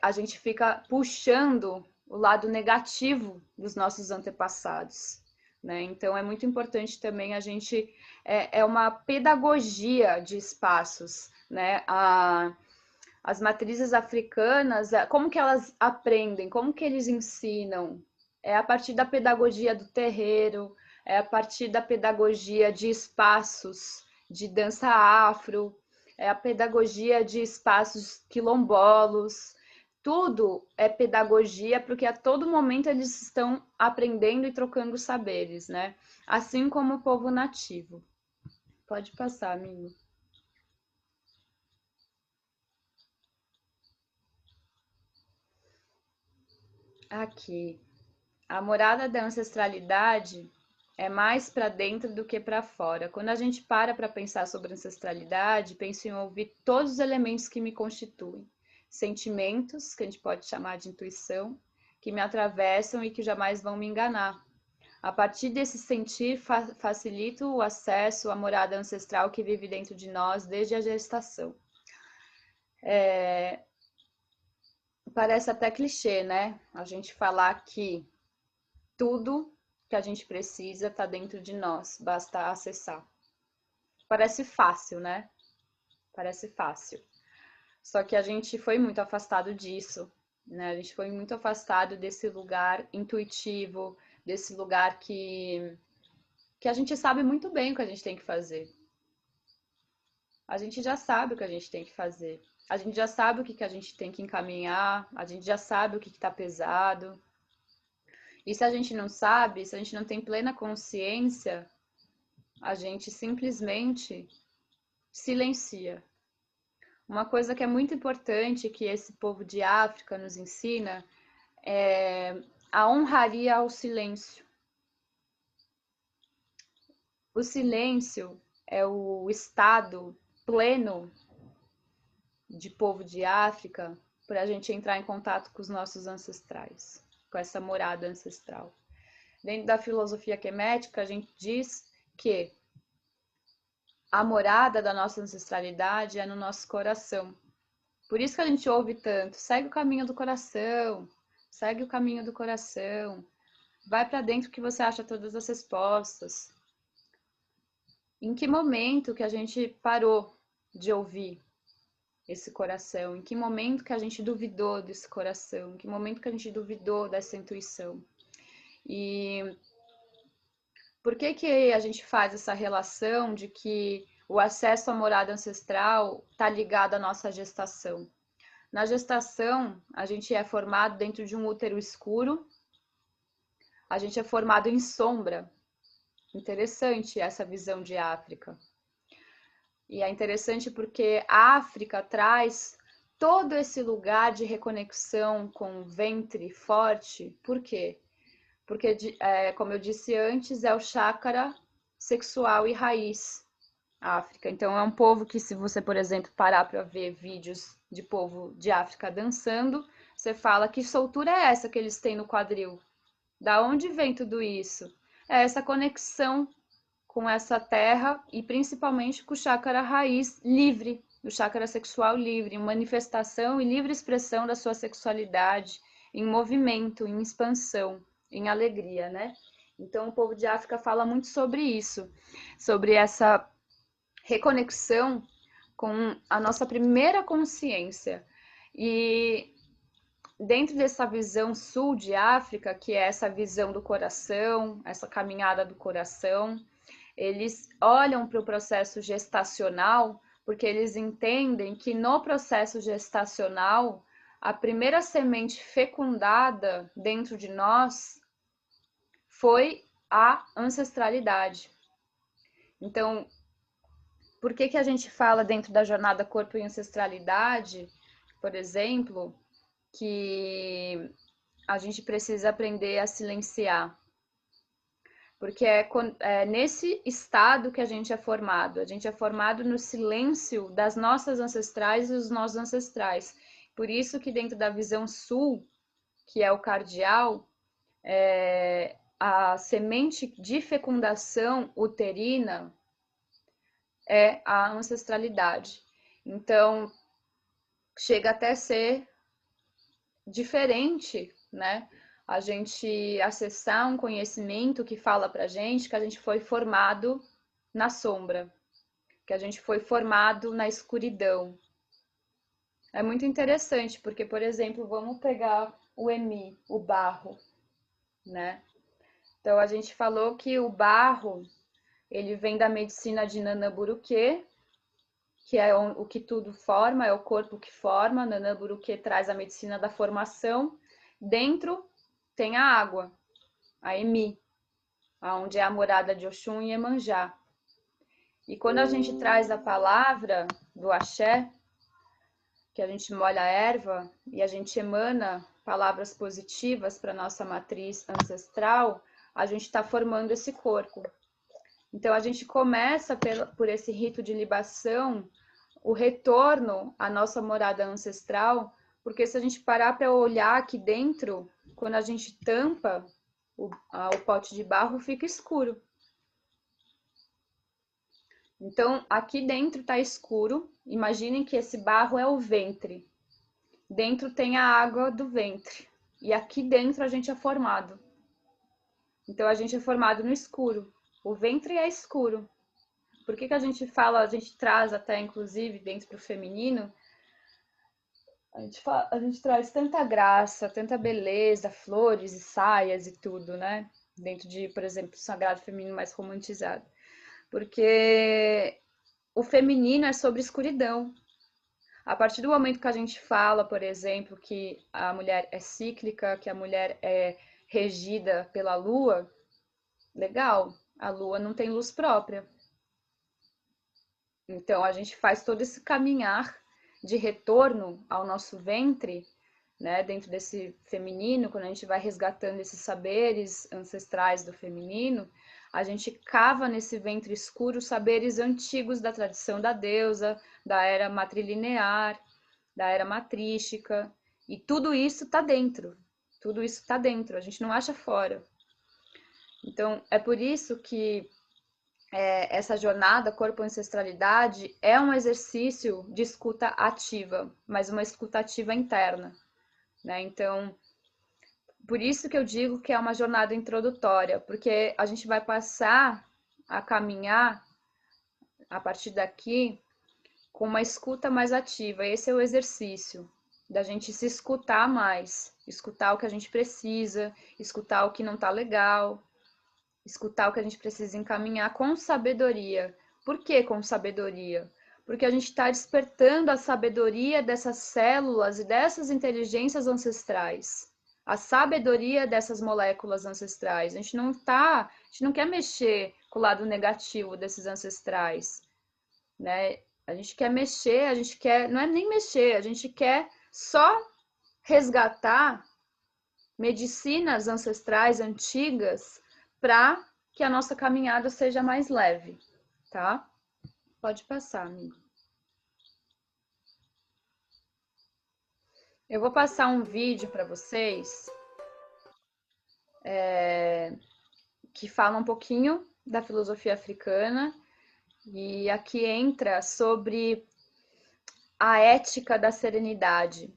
a gente fica puxando o lado negativo dos nossos antepassados, né? Então é muito importante também a gente é uma pedagogia de espaços, né? As matrizes africanas, como que elas aprendem, como que eles ensinam? É a partir da pedagogia do terreiro, é a partir da pedagogia de espaços de dança afro, é a pedagogia de espaços quilombolos. Tudo é pedagogia, porque a todo momento eles estão aprendendo e trocando saberes, né? Assim como o povo nativo. Pode passar, amigo. Aqui. A morada da ancestralidade é mais para dentro do que para fora. Quando a gente para pensar sobre ancestralidade, penso em ouvir todos os elementos que me constituem. Sentimentos, que a gente pode chamar de intuição, que me atravessam e que jamais vão me enganar. A partir desse sentir, facilito o acesso à morada ancestral que vive dentro de nós desde a gestação. Parece até clichê, né? A gente falar que tudo que a gente precisa está dentro de nós, basta acessar. Parece fácil, né? Parece fácil. Só que a gente foi muito afastado disso, né? A gente foi muito afastado desse lugar intuitivo, desse lugar que a gente sabe muito bem o que a gente tem que fazer. A gente já sabe o que a gente tem que fazer. A gente já sabe o que a gente tem que encaminhar, a gente já sabe o que está pesado. E se a gente não sabe, se a gente não tem plena consciência, a gente simplesmente silencia. Uma coisa que é muito importante que esse povo de África nos ensina é a honraria ao silêncio. O silêncio é o estado pleno de povo de África para a gente entrar em contato com os nossos ancestrais, com essa morada ancestral. Dentro da filosofia quemética, a gente diz que a morada da nossa ancestralidade é no nosso coração. Por isso que a gente ouve tanto, segue o caminho do coração, segue o caminho do coração, vai para dentro que você acha todas as respostas. Em que momento que a gente parou de ouvir esse coração? Em que momento que a gente duvidou desse coração? Em que momento que a gente duvidou dessa intuição? E por que que a gente faz essa relação de que o acesso à morada ancestral está ligado à nossa gestação? Na gestação, a gente é formado dentro de um útero escuro, a gente é formado em sombra. Interessante essa visão de África. E é interessante porque a África traz todo esse lugar de reconexão com o ventre forte. Por quê? Porque, como eu disse antes, é o chácara sexual e raiz África. Então, é um povo que, se você, por exemplo, parar para ver vídeos de povo de África dançando, você fala, que soltura é essa que eles têm no quadril? Da onde vem tudo isso? É essa conexão com essa terra e principalmente com o chácara raiz livre, o chácara sexual livre, em manifestação e livre expressão da sua sexualidade, em movimento, em expansão, em alegria, né? Então, o povo de África fala muito sobre isso, sobre essa reconexão com a nossa primeira consciência. E dentro dessa visão sul de África, que é essa visão do coração, essa caminhada do coração, eles olham para o processo gestacional porque eles entendem que no processo gestacional, a primeira semente fecundada dentro de nós foi a ancestralidade. Então, por que que a gente fala dentro da jornada corpo e ancestralidade, por exemplo, que a gente precisa aprender a silenciar? Porque é nesse estado que a gente é formado. A gente é formado no silêncio das nossas ancestrais e dos nossos ancestrais. Por isso que dentro da visão sul, que é o cardial, a semente de fecundação uterina é a ancestralidade. Então, chega até a ser diferente, né? A gente acessar um conhecimento que fala pra gente que a gente foi formado na sombra, que a gente foi formado na escuridão. É muito interessante, porque, por exemplo, vamos pegar o Emi, o barro, né? Então, a gente falou que o barro, ele vem da medicina de Nanaburuque, que é o que tudo forma, é o corpo que forma. Nanaburuque traz a medicina da formação. Dentro tem a água, a Emi, onde é a morada de Oxum e Iemanjá. E quando a gente traz a palavra do axé, que a gente molha a erva e a gente emana palavras positivas para nossa matriz ancestral, a gente está formando esse corpo. Então a gente começa por esse rito de libação, o retorno à nossa morada ancestral, porque se a gente parar para olhar aqui dentro, quando a gente tampa o pote de barro, fica escuro. Então, aqui dentro está escuro. Imaginem que esse barro é o ventre. Dentro tem a água do ventre. E aqui dentro a gente é formado. Então, a gente é formado no escuro. O ventre é escuro. Por que que a gente fala, a gente traz até, inclusive, dentro do feminino, a gente traz tanta graça, tanta beleza, flores e saias e tudo, né? Dentro de, por exemplo, o sagrado feminino mais romantizado. Porque o feminino é sobre escuridão. A partir do momento que a gente fala, por exemplo, que a mulher é cíclica, que a mulher é regida pela lua, legal, a lua não tem luz própria. Então, a gente faz todo esse caminhar de retorno ao nosso ventre, né, dentro desse feminino, quando a gente vai resgatando esses saberes ancestrais do feminino, a gente cava nesse ventre escuro saberes antigos da tradição da deusa, da era matrilinear, da era matrística, e tudo isso está dentro. Tudo isso está dentro, a gente não acha fora. Então, é por isso que essa jornada corpo-ancestralidade é um exercício de escuta ativa, mas uma escuta ativa interna, né? Então, por isso que eu digo que é uma jornada introdutória, porque a gente vai passar a caminhar a partir daqui com uma escuta mais ativa. Esse é o exercício da gente se escutar mais, escutar o que a gente precisa, escutar o que não tá legal, escutar o que a gente precisa encaminhar com sabedoria. Por que com sabedoria? Porque a gente está despertando a sabedoria dessas células e dessas inteligências ancestrais, a sabedoria dessas moléculas ancestrais. A gente não quer mexer com o lado negativo desses ancestrais, né? A gente quer mexer, não é nem mexer, a gente quer só resgatar medicinas ancestrais antigas para que a nossa caminhada seja mais leve, tá? Pode passar, amigo. Eu vou passar um vídeo para vocês que fala um pouquinho da filosofia africana, e aqui entra sobre a ética da serenidade.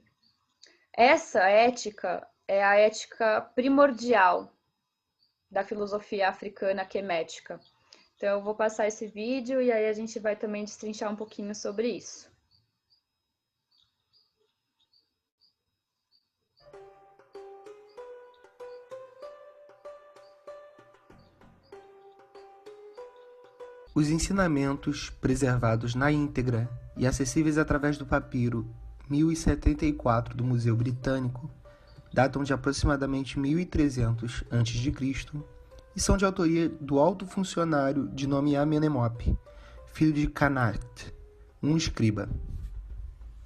Essa ética é a ética primordial da filosofia africana quemética. Então eu vou passar esse vídeo e aí a gente vai também destrinchar um pouquinho sobre isso. Os ensinamentos preservados na íntegra e acessíveis através do papiro 1074 do Museu Britânico datam de aproximadamente 1300 a.C. e são de autoria do alto funcionário de nome Amenemop, filho de Canart, um escriba.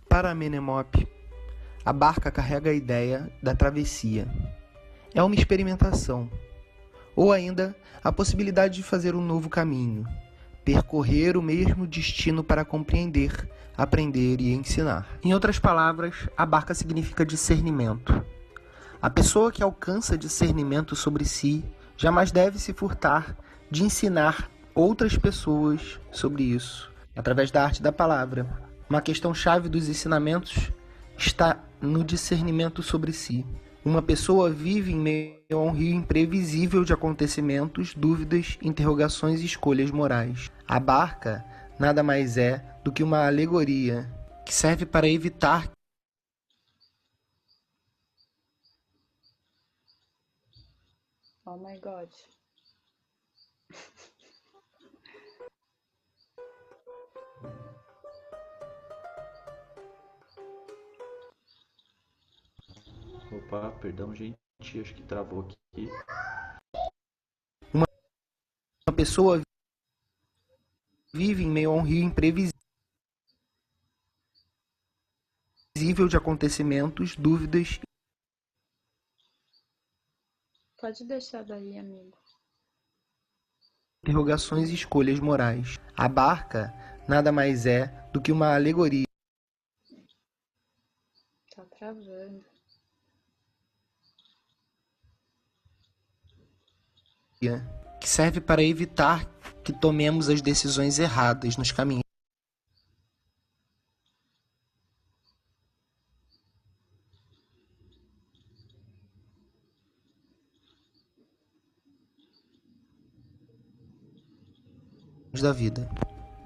Para Amenemop, a barca carrega a ideia da travessia. É uma experimentação, ou ainda a possibilidade de fazer um novo caminho, percorrer o mesmo destino para compreender, aprender e ensinar. Em outras palavras, a barca significa discernimento. A pessoa que alcança discernimento sobre si jamais deve se furtar de ensinar outras pessoas sobre isso, através da arte da palavra. Uma questão-chave dos ensinamentos está no discernimento sobre si. Uma pessoa vive em meio a um rio imprevisível de acontecimentos, dúvidas, interrogações e escolhas morais. A barca nada mais é do que uma alegoria que serve para evitar Oh my God. Opa, perdão, gente. Acho que travou aqui. uma pessoa vive em meio a um rio imprevisível de acontecimentos, dúvidas. Pode deixar daí, amigo. Interrogações e escolhas morais. A barca nada mais é do que uma alegoria Tá travando. que serve para evitar que tomemos as decisões erradas nos caminhos da vida.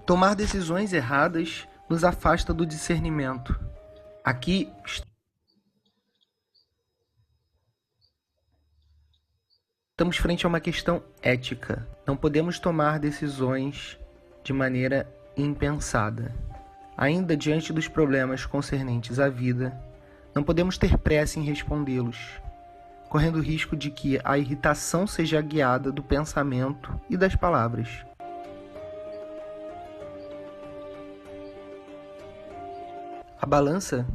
Tomar decisões erradas nos afasta do discernimento. Aqui estamos frente a uma questão ética. Não podemos tomar decisões de maneira impensada. Ainda diante dos problemas concernentes à vida, não podemos ter pressa em respondê-los, correndo o risco de que a irritação seja guiada do pensamento e das palavras. A balança,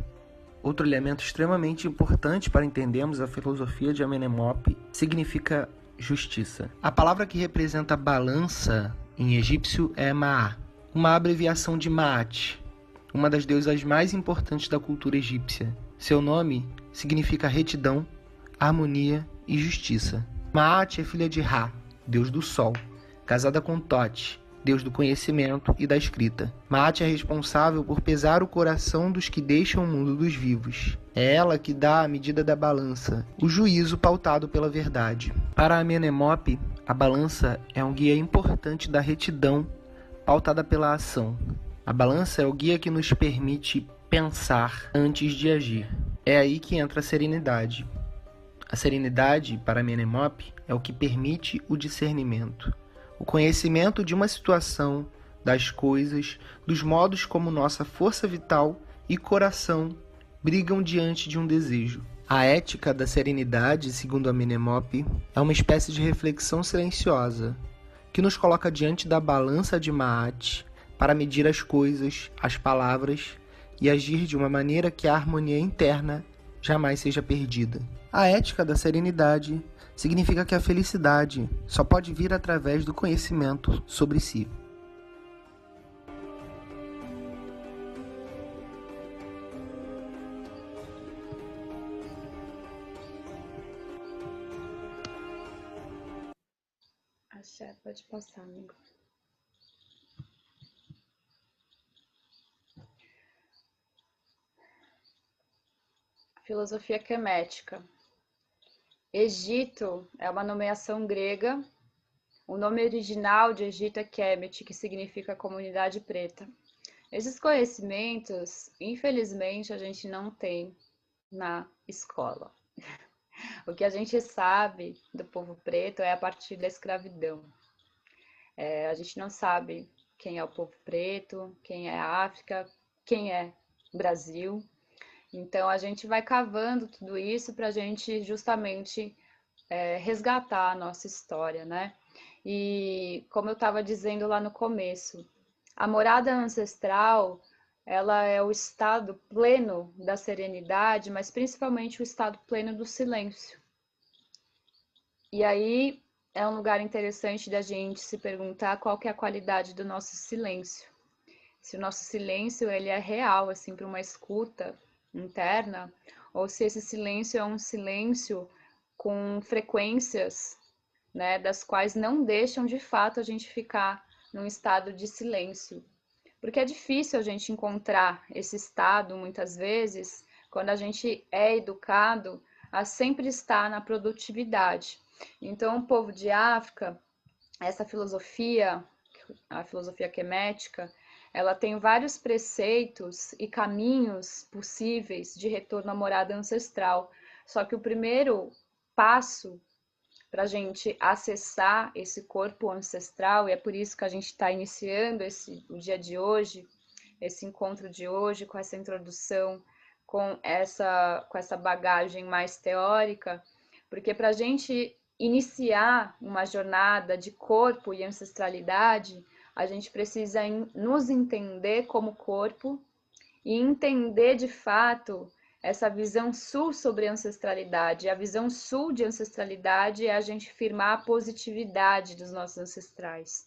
outro elemento extremamente importante para entendermos a filosofia de Amenemop, significa justiça. A palavra que representa balança em egípcio é Maá, uma abreviação de Maat, uma das deusas mais importantes da cultura egípcia. Seu nome significa retidão, harmonia e justiça. Maat é filha de Ra, deus do sol, casada com Thoth, deus do conhecimento e da escrita. Maat é responsável por pesar o coração dos que deixam o mundo dos vivos. É ela que dá a medida da balança, o juízo pautado pela verdade. Para Amenemope, a balança é um guia importante da retidão pautada pela ação. A balança é o guia que nos permite pensar antes de agir. É aí que entra a serenidade. A serenidade, para Amenemope, é o que permite o discernimento. O conhecimento de uma situação, das coisas, dos modos como nossa força vital e coração brigam diante de um desejo. A ética da serenidade, segundo Amenemope, é uma espécie de reflexão silenciosa que nos coloca diante da balança de Maat para medir as coisas, as palavras e agir de uma maneira que a harmonia interna jamais seja perdida. A ética da serenidade significa que a felicidade só pode vir através do conhecimento sobre si. Axé, pode passar, amigo. Filosofia quemética. Egito é uma nomeação grega. O nome original de Egito é Kemet, que significa comunidade preta. Esses conhecimentos, infelizmente, a gente não tem na escola. O que a gente sabe do povo preto é a partir da escravidão. A gente não sabe quem é o povo preto, quem é a África, quem é o Brasil. Então, a gente vai cavando tudo isso para a gente justamente resgatar a nossa história, né? E como eu estava dizendo lá no começo, a morada ancestral, ela é o estado pleno da serenidade, mas principalmente o estado pleno do silêncio. E aí é um lugar interessante da gente se perguntar qual que é a qualidade do nosso silêncio. Se o nosso silêncio ele é real, assim, para uma escuta interna, ou se esse silêncio é um silêncio com frequências, né, das quais não deixam de fato a gente ficar num estado de silêncio. Porque é difícil a gente encontrar esse estado, muitas vezes, quando a gente é educado a sempre estar na produtividade. Então, o povo de África, essa filosofia, a filosofia quemética, ela tem vários preceitos e caminhos possíveis de retorno à morada ancestral. Só que o primeiro passo para a gente acessar esse corpo ancestral, e é por isso que a gente está iniciando o dia de hoje, esse encontro de hoje, com essa introdução, com essa bagagem mais teórica, porque para a gente iniciar uma jornada de corpo e ancestralidade, a gente precisa nos entender como corpo e entender de fato essa visão sul sobre ancestralidade. A visão sul de ancestralidade é a gente firmar a positividade dos nossos ancestrais.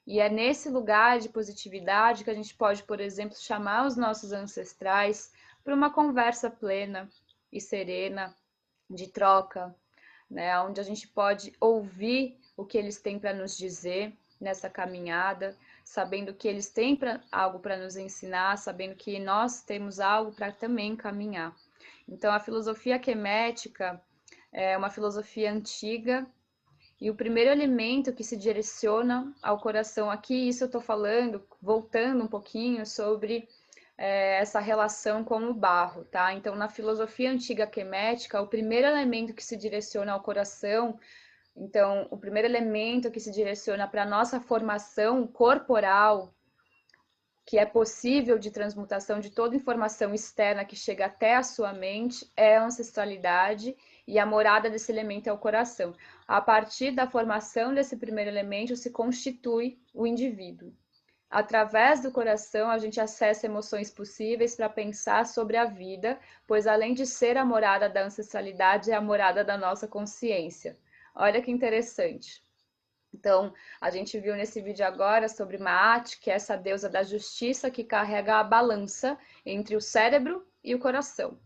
E é nesse lugar de positividade que a gente pode, por exemplo, chamar os nossos ancestrais para uma conversa plena e serena, de troca, né? Onde a gente pode ouvir o que eles têm para nos dizer nessa caminhada, sabendo que eles têm algo para nos ensinar, sabendo que nós temos algo para também caminhar. Então, a filosofia quemética é uma filosofia antiga, e o primeiro elemento que se direciona ao coração aqui, isso eu estou falando, voltando um pouquinho sobre essa relação com o barro, tá? Então, na filosofia antiga quemética, o primeiro elemento que se direciona ao coração, então, o primeiro elemento que se direciona para a nossa formação corporal, que é possível de transmutação de toda informação externa que chega até a sua mente, é a ancestralidade, e a morada desse elemento é o coração. A partir da formação desse primeiro elemento se constitui o indivíduo. Através do coração, a gente acessa emoções possíveis para pensar sobre a vida, pois além de ser a morada da ancestralidade, é a morada da nossa consciência. Olha que interessante. Então, a gente viu nesse vídeo agora sobre Maat, que é essa deusa da justiça que carrega a balança entre o cérebro e o coração.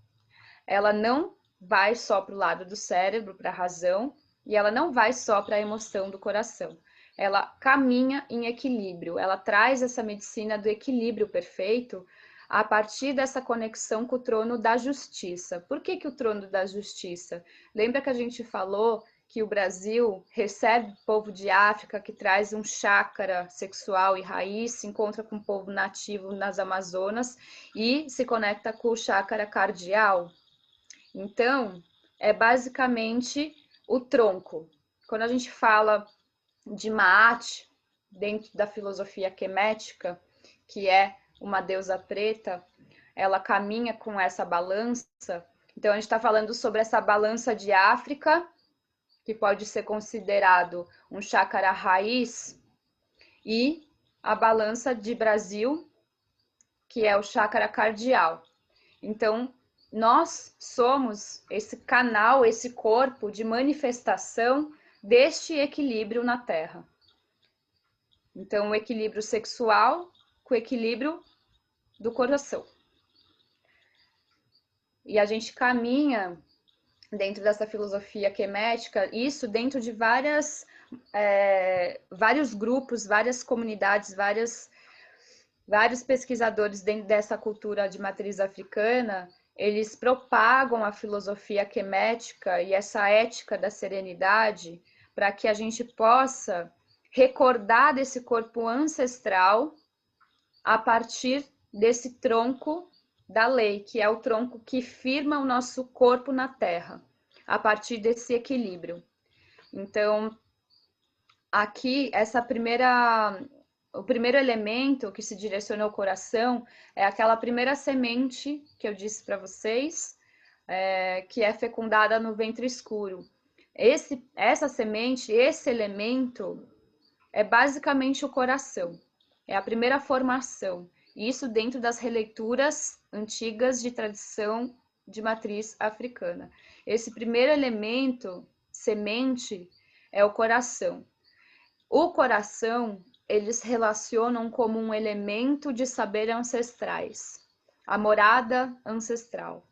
Ela não vai só para o lado do cérebro, para a razão, e ela não vai só para a emoção do coração. Ela caminha em equilíbrio, ela traz essa medicina do equilíbrio perfeito a partir dessa conexão com o trono da justiça. Por que o trono da justiça? Lembra que a gente falou que o Brasil recebe o povo de África, que traz um chácara sexual e raiz, se encontra com o povo nativo nas Amazonas e se conecta com o chácara cardial? Então, é basicamente o tronco. Quando a gente fala de Maat, dentro da filosofia quemética, que é uma deusa preta, ela caminha com essa balança. Então, a gente está falando sobre essa balança de África, que pode ser considerado um chácara raiz, e a balança de Brasil, que é o chácara cardial. Então, nós somos esse canal, esse corpo de manifestação deste equilíbrio na Terra. Então, o equilíbrio sexual com o equilíbrio do coração. E a gente caminha dentro dessa filosofia quemética, isso dentro de vários grupos, várias comunidades, vários pesquisadores dentro dessa cultura de matriz africana, eles propagam a filosofia quemética e essa ética da serenidade para que a gente possa recordar desse corpo ancestral a partir desse tronco da lei, que é o tronco que firma o nosso corpo na terra, a partir desse equilíbrio. Então, aqui, o primeiro elemento que se direciona ao coração é aquela primeira semente que eu disse para vocês, que é fecundada no ventre escuro. Essa semente, esse elemento, é basicamente o coração. É a primeira formação. Isso dentro das releituras antigas de tradição de matriz africana. Esse primeiro elemento, semente, é o coração. O coração, eles relacionam como um elemento de saber ancestrais, a morada ancestral.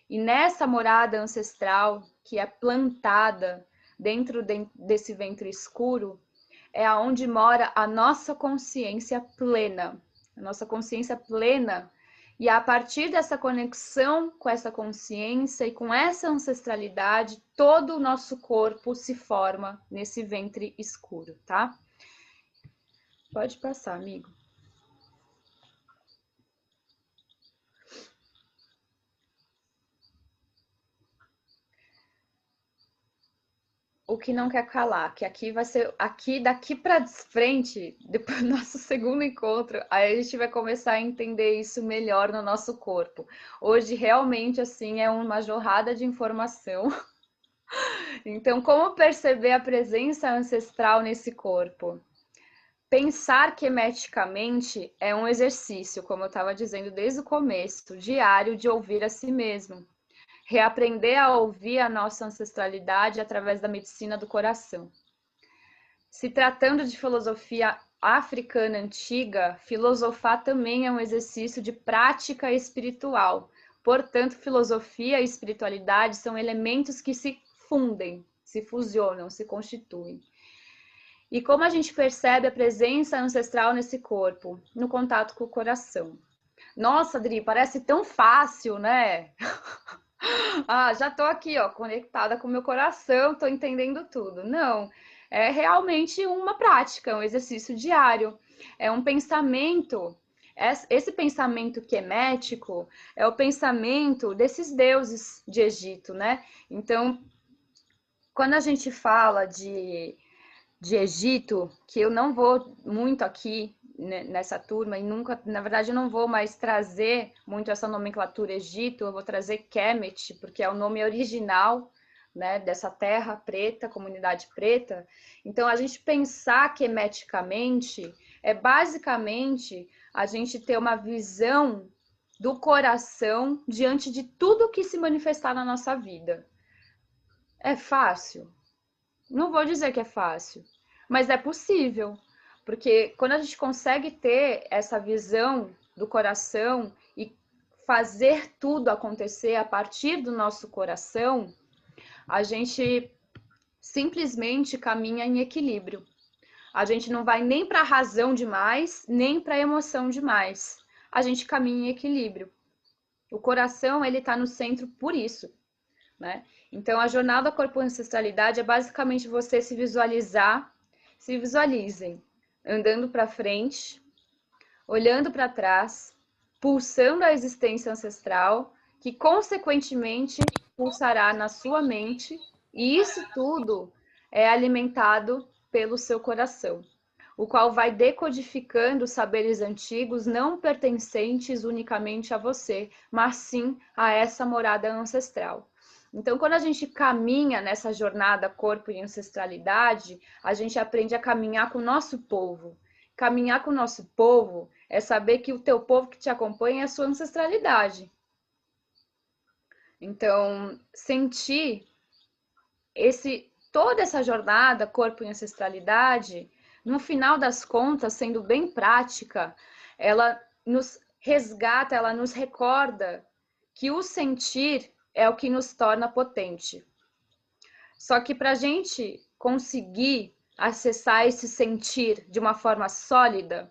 E nessa morada ancestral, que é plantada dentro desse ventre escuro, é aonde mora a nossa consciência plena. A nossa consciência plena. E a partir dessa conexão com essa consciência e com essa ancestralidade, todo o nosso corpo se forma nesse ventre escuro, tá? Pode passar, amigo. O que não quer calar, que aqui vai ser, daqui para frente, depois do nosso segundo encontro, aí a gente vai começar a entender isso melhor no nosso corpo. Hoje, realmente, assim, é uma jorrada de informação. Então, como perceber a presença ancestral nesse corpo? Pensar quemeticamente é um exercício, como eu estava dizendo desde o começo, diário de ouvir a si mesmo. Reaprender a ouvir a nossa ancestralidade através da medicina do coração. Se tratando de filosofia africana antiga, filosofar também é um exercício de prática espiritual. Portanto, filosofia e espiritualidade são elementos que se fundem, se fusionam, se constituem. E como a gente percebe a presença ancestral nesse corpo? No contato com o coração. Nossa, Adri, parece tão fácil, né? Ah, já tô aqui, ó, conectada com o meu coração, tô entendendo tudo. Não, é realmente uma prática, um exercício diário. É um pensamento, esse pensamento quemético é o pensamento desses deuses de Egito, né? Então, quando a gente fala de Egito, que eu não vou muito aqui nessa turma e nunca, na verdade, eu não vou mais trazer muito essa nomenclatura Egito, eu vou trazer Kemet, porque é o nome original, né, dessa terra preta, comunidade preta. Então, a gente pensar quemeticamente é basicamente a gente ter uma visão do coração diante de tudo que se manifestar na nossa vida. É fácil? Não vou dizer que é fácil, mas é possível. Porque quando a gente consegue ter essa visão do coração e fazer tudo acontecer a partir do nosso coração, a gente simplesmente caminha em equilíbrio. A gente não vai nem para a razão demais, nem para a emoção demais. A gente caminha em equilíbrio. O coração, ele está no centro por isso, né? Então, a jornada corpo-ancestralidade é basicamente você se visualizar, se visualizem andando para frente, olhando para trás, pulsando a existência ancestral, que consequentemente pulsará na sua mente, e isso tudo é alimentado pelo seu coração, o qual vai decodificando saberes antigos não pertencentes unicamente a você, mas sim a essa morada ancestral. Então, quando a gente caminha nessa jornada corpo e ancestralidade, a gente aprende a caminhar com o nosso povo. Caminhar com o nosso povo é saber que o teu povo que te acompanha é a sua ancestralidade. Então, sentir toda essa jornada corpo e ancestralidade, no final das contas, sendo bem prática, ela nos resgata, ela nos recorda que o sentir é o que nos torna potente. Só que para a gente conseguir acessar esse sentir de uma forma sólida,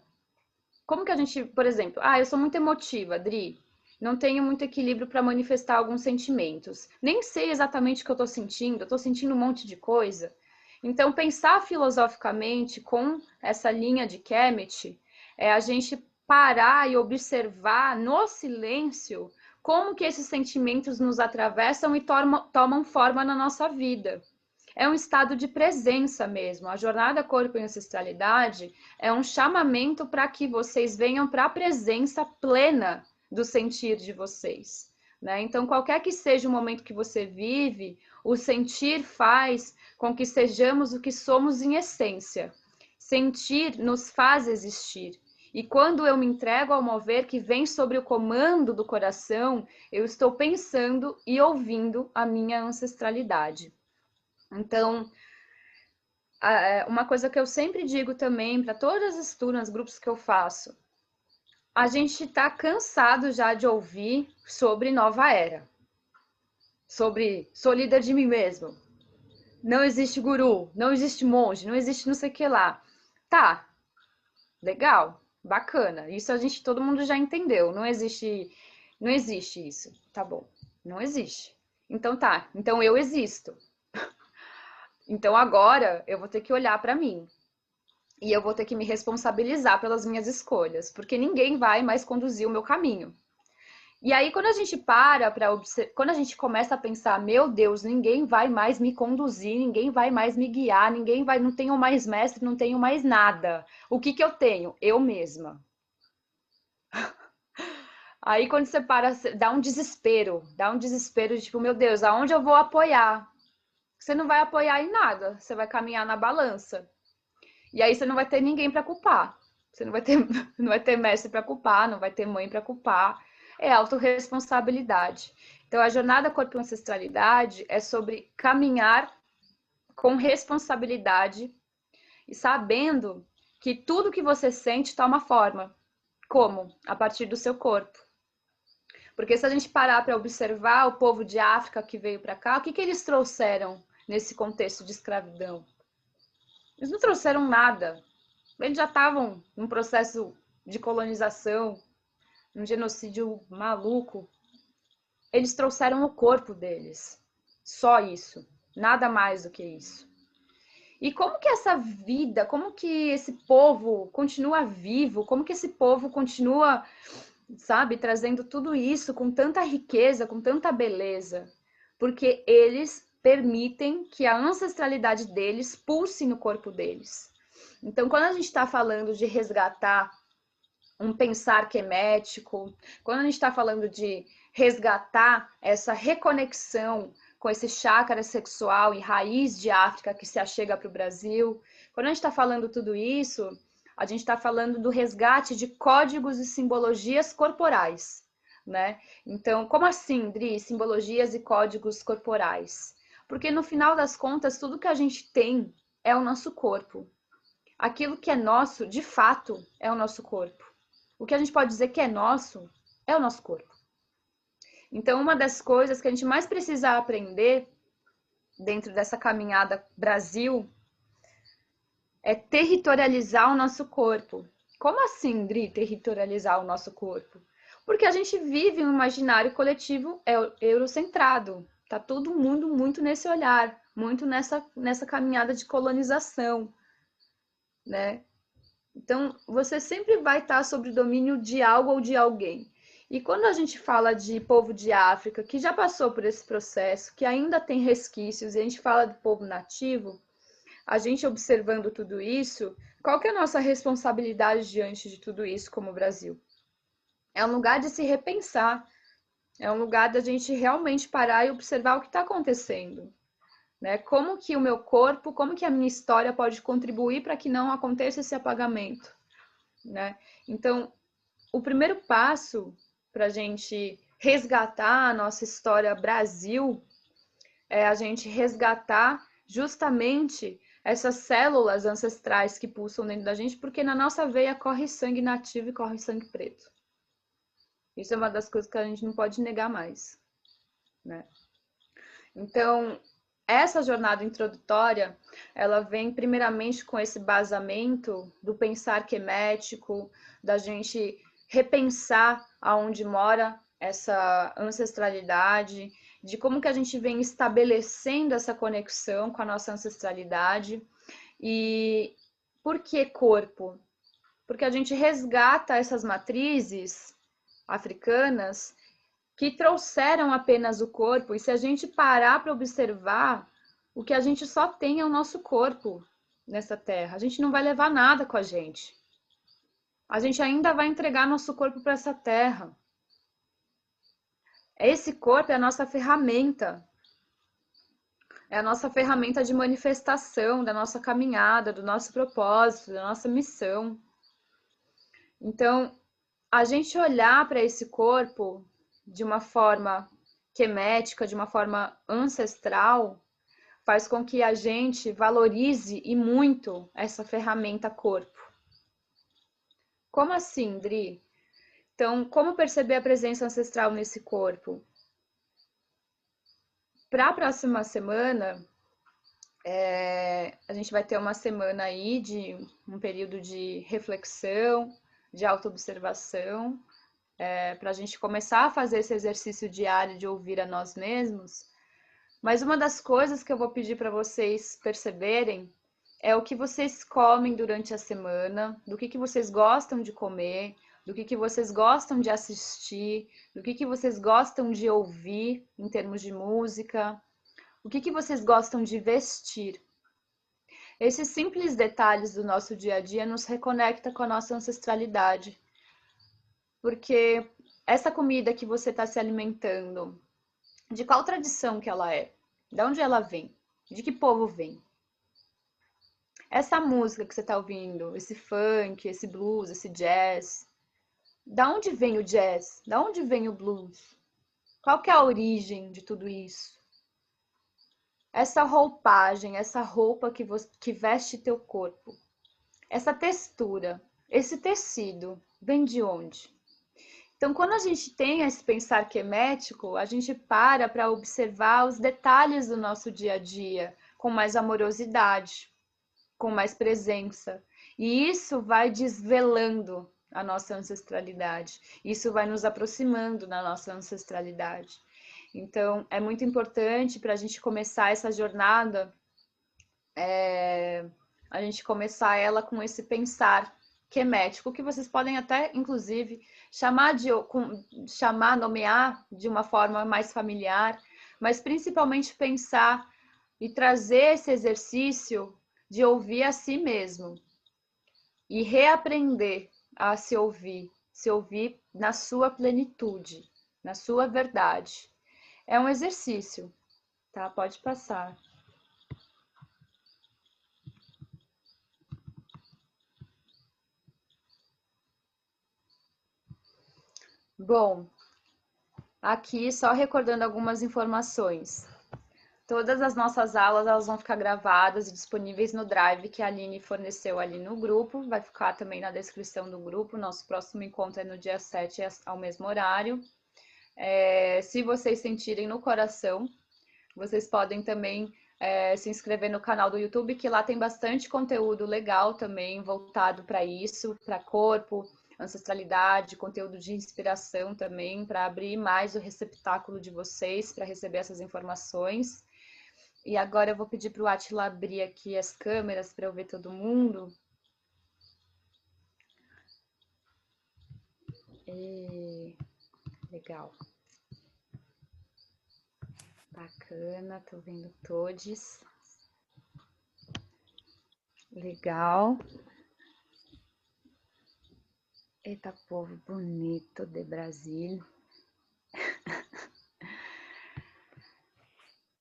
como que a gente, por exemplo, eu sou muito emotiva, Dri, não tenho muito equilíbrio para manifestar alguns sentimentos. Nem sei exatamente o que eu estou sentindo um monte de coisa. Então, pensar filosoficamente com essa linha de Kemet é a gente parar e observar no silêncio como que esses sentimentos nos atravessam e tomam forma na nossa vida. É um estado de presença mesmo. A jornada corpo e ancestralidade é um chamamento para que vocês venham para a presença plena do sentir de vocês, né? Então, qualquer que seja o momento que você vive, o sentir faz com que sejamos o que somos em essência. Sentir nos faz existir. E quando eu me entrego ao mover que vem sobre o comando do coração, eu estou pensando e ouvindo a minha ancestralidade. Então, uma coisa que eu sempre digo também para todas as turmas, grupos que eu faço, a gente está cansado já de ouvir sobre nova era, sobre sou líder de mim mesmo, não existe guru, não existe monge, não existe não sei o que lá. Tá, legal, bacana, isso todo mundo já entendeu, não existe isso, tá bom, não existe. Então tá, então eu existo. Então agora eu vou ter que olhar para mim. E eu vou ter que me responsabilizar pelas minhas escolhas, porque ninguém vai mais conduzir o meu caminho. E aí, quando a gente quando a gente começa a pensar, meu Deus, ninguém vai mais me conduzir, ninguém vai mais me guiar, não tenho mais mestre, não tenho mais nada. O que eu tenho? Eu mesma. Aí, quando você para, dá um desespero de tipo, meu Deus, aonde eu vou apoiar? Você não vai apoiar em nada, você vai caminhar na balança. E aí você não vai ter ninguém para culpar. Você não vai ter mestre para culpar, não vai ter mãe para culpar. É autorresponsabilidade. Então, a jornada corpo e ancestralidade é sobre caminhar com responsabilidade e sabendo que tudo que você sente toma forma. Como? A partir do seu corpo. Porque se a gente parar para observar o povo de África que veio para cá, o que eles trouxeram nesse contexto de escravidão? Eles não trouxeram nada. Eles já estavam num processo de colonização, um genocídio maluco. Eles trouxeram o corpo deles. Só isso. Nada mais do que isso. E como que essa vida, como que esse povo continua vivo? Como que esse povo continua, sabe, trazendo tudo isso com tanta riqueza, com tanta beleza? Porque eles permitem que a ancestralidade deles pulse no corpo deles. Então, quando a gente está falando de resgatar um pensar quemético, quando a gente está falando de resgatar essa reconexão com esse chácara sexual e raiz de África que se achega para o Brasil, quando a gente está falando tudo isso, a gente está falando do resgate de códigos e simbologias corporais, né? Então, como assim, Dri, simbologias e códigos corporais? Porque no final das contas, tudo que a gente tem é o nosso corpo. Aquilo que é nosso, de fato, é o nosso corpo. O que a gente pode dizer que é nosso é o nosso corpo. Então, uma das coisas que a gente mais precisa aprender dentro dessa caminhada Brasil é territorializar o nosso corpo. Como assim, Dri, territorializar o nosso corpo? Porque a gente vive um imaginário coletivo eurocentrado. Tá todo mundo muito nesse olhar, muito nessa caminhada de colonização, né? Então, você sempre vai estar sob domínio de algo ou de alguém. E quando a gente fala de povo de África, que já passou por esse processo, que ainda tem resquícios, e a gente fala do povo nativo, a gente observando tudo isso, qual que é a nossa responsabilidade diante de tudo isso como Brasil? É um lugar de se repensar, é um lugar da gente realmente parar e observar o que está acontecendo, né? Como que o meu corpo, como que a minha história pode contribuir para que não aconteça esse apagamento, né? Então, o primeiro passo para a gente resgatar a nossa história Brasil é a gente resgatar justamente essas células ancestrais que pulsam dentro da gente, porque na nossa veia corre sangue nativo e corre sangue preto. Isso é uma das coisas que a gente não pode negar mais, né? Então, essa jornada introdutória, ela vem primeiramente com esse basamento do pensar quemético, da gente repensar aonde mora essa ancestralidade, de como que a gente vem estabelecendo essa conexão com a nossa ancestralidade. E por que corpo? Porque a gente resgata essas matrizes africanas que trouxeram apenas o corpo, e se a gente parar para observar, o que a gente só tem é o nosso corpo nessa terra. A gente não vai levar nada com a gente. A gente ainda vai entregar nosso corpo para essa terra. Esse corpo é a nossa ferramenta. É a nossa ferramenta de manifestação da nossa caminhada, do nosso propósito, da nossa missão. Então, a gente olhar para esse corpo de uma forma quemética, de uma forma ancestral, faz com que a gente valorize e muito essa ferramenta corpo. Como assim, Dri? Então, como perceber a presença ancestral nesse corpo? Para a próxima semana, a gente vai ter uma semana aí de um período de reflexão, de autoobservação, para a gente começar a fazer esse exercício diário de ouvir a nós mesmos. Mas uma das coisas que eu vou pedir para vocês perceberem é o que vocês comem durante a semana, do que vocês gostam de comer, do que vocês gostam de assistir, do que vocês gostam de ouvir em termos de música, o que vocês gostam de vestir. Esses simples detalhes do nosso dia a dia nos reconecta com a nossa ancestralidade. Porque essa comida que você está se alimentando, de qual tradição que ela é? De onde ela vem? De que povo vem? Essa música que você está ouvindo, esse funk, esse blues, esse jazz, da onde vem o jazz? Da onde vem o blues? Qual que é a origem de tudo isso? Essa roupagem, essa roupa que veste teu corpo, essa textura, esse tecido, vem de onde? Então, quando a gente tem esse pensar quemético, a gente para observar os detalhes do nosso dia a dia com mais amorosidade, com mais presença. E isso vai desvelando a nossa ancestralidade. Isso vai nos aproximando da nossa ancestralidade. Então, é muito importante para a gente começar essa jornada, a gente começar ela com esse pensar quemético, que vocês podem até, inclusive, nomear de uma forma mais familiar, mas principalmente pensar e trazer esse exercício de ouvir a si mesmo e reaprender a se ouvir na sua plenitude, na sua verdade. É um exercício, tá? Pode passar. Bom, aqui só recordando algumas informações. Todas as nossas aulas elas vão ficar gravadas e disponíveis no Drive que a Aline forneceu ali no grupo. Vai ficar também na descrição do grupo. Nosso próximo encontro é no dia 7, ao mesmo horário. Se vocês sentirem no coração, vocês podem também se inscrever no canal do YouTube, que lá tem bastante conteúdo legal também, voltado para isso, para corpo, ancestralidade, conteúdo de inspiração também, para abrir mais o receptáculo de vocês, para receber essas informações. E agora eu vou pedir para o Átila abrir aqui as câmeras para eu ver todo mundo. Legal. Bacana, tô vendo todos. Legal. Eita, povo bonito de Brasil.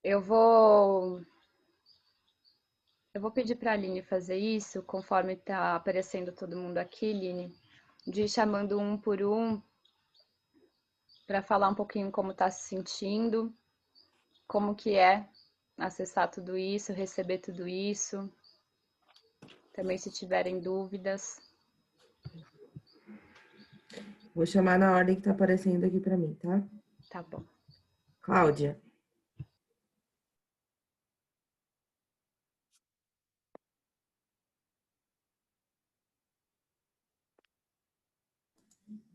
Eu vou pedir para a Aline fazer isso, conforme está aparecendo todo mundo aqui, Aline, de ir chamando um por um, para falar um pouquinho como está se sentindo, como que é acessar tudo isso, receber tudo isso. Também se tiverem dúvidas. Vou chamar na ordem que tá aparecendo aqui para mim, tá? Tá bom. Cláudia.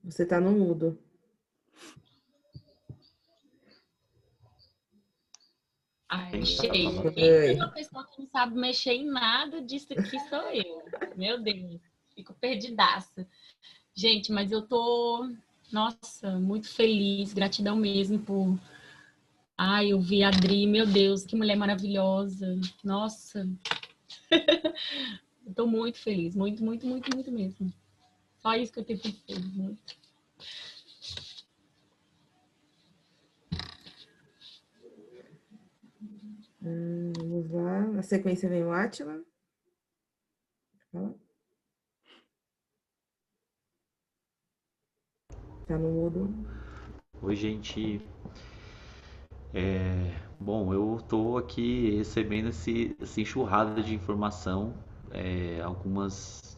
Você tá no mudo. Achei. Oi. Uma pessoa que não sabe mexer em nada disso aqui sou eu. Meu Deus, fico perdidaça. Gente, mas eu tô, nossa, muito feliz, gratidão mesmo por... Ai, eu vi a Adri, meu Deus, que mulher maravilhosa. Nossa. Eu tô muito feliz, muito, muito, muito, muito mesmo. Só isso que eu tenho pra dizer, muito. Vamos lá. Na sequência vem o Átila. Fala. Tá no mudo. Oi, gente. Bom, eu tô aqui recebendo essa enxurrada de informação. Algumas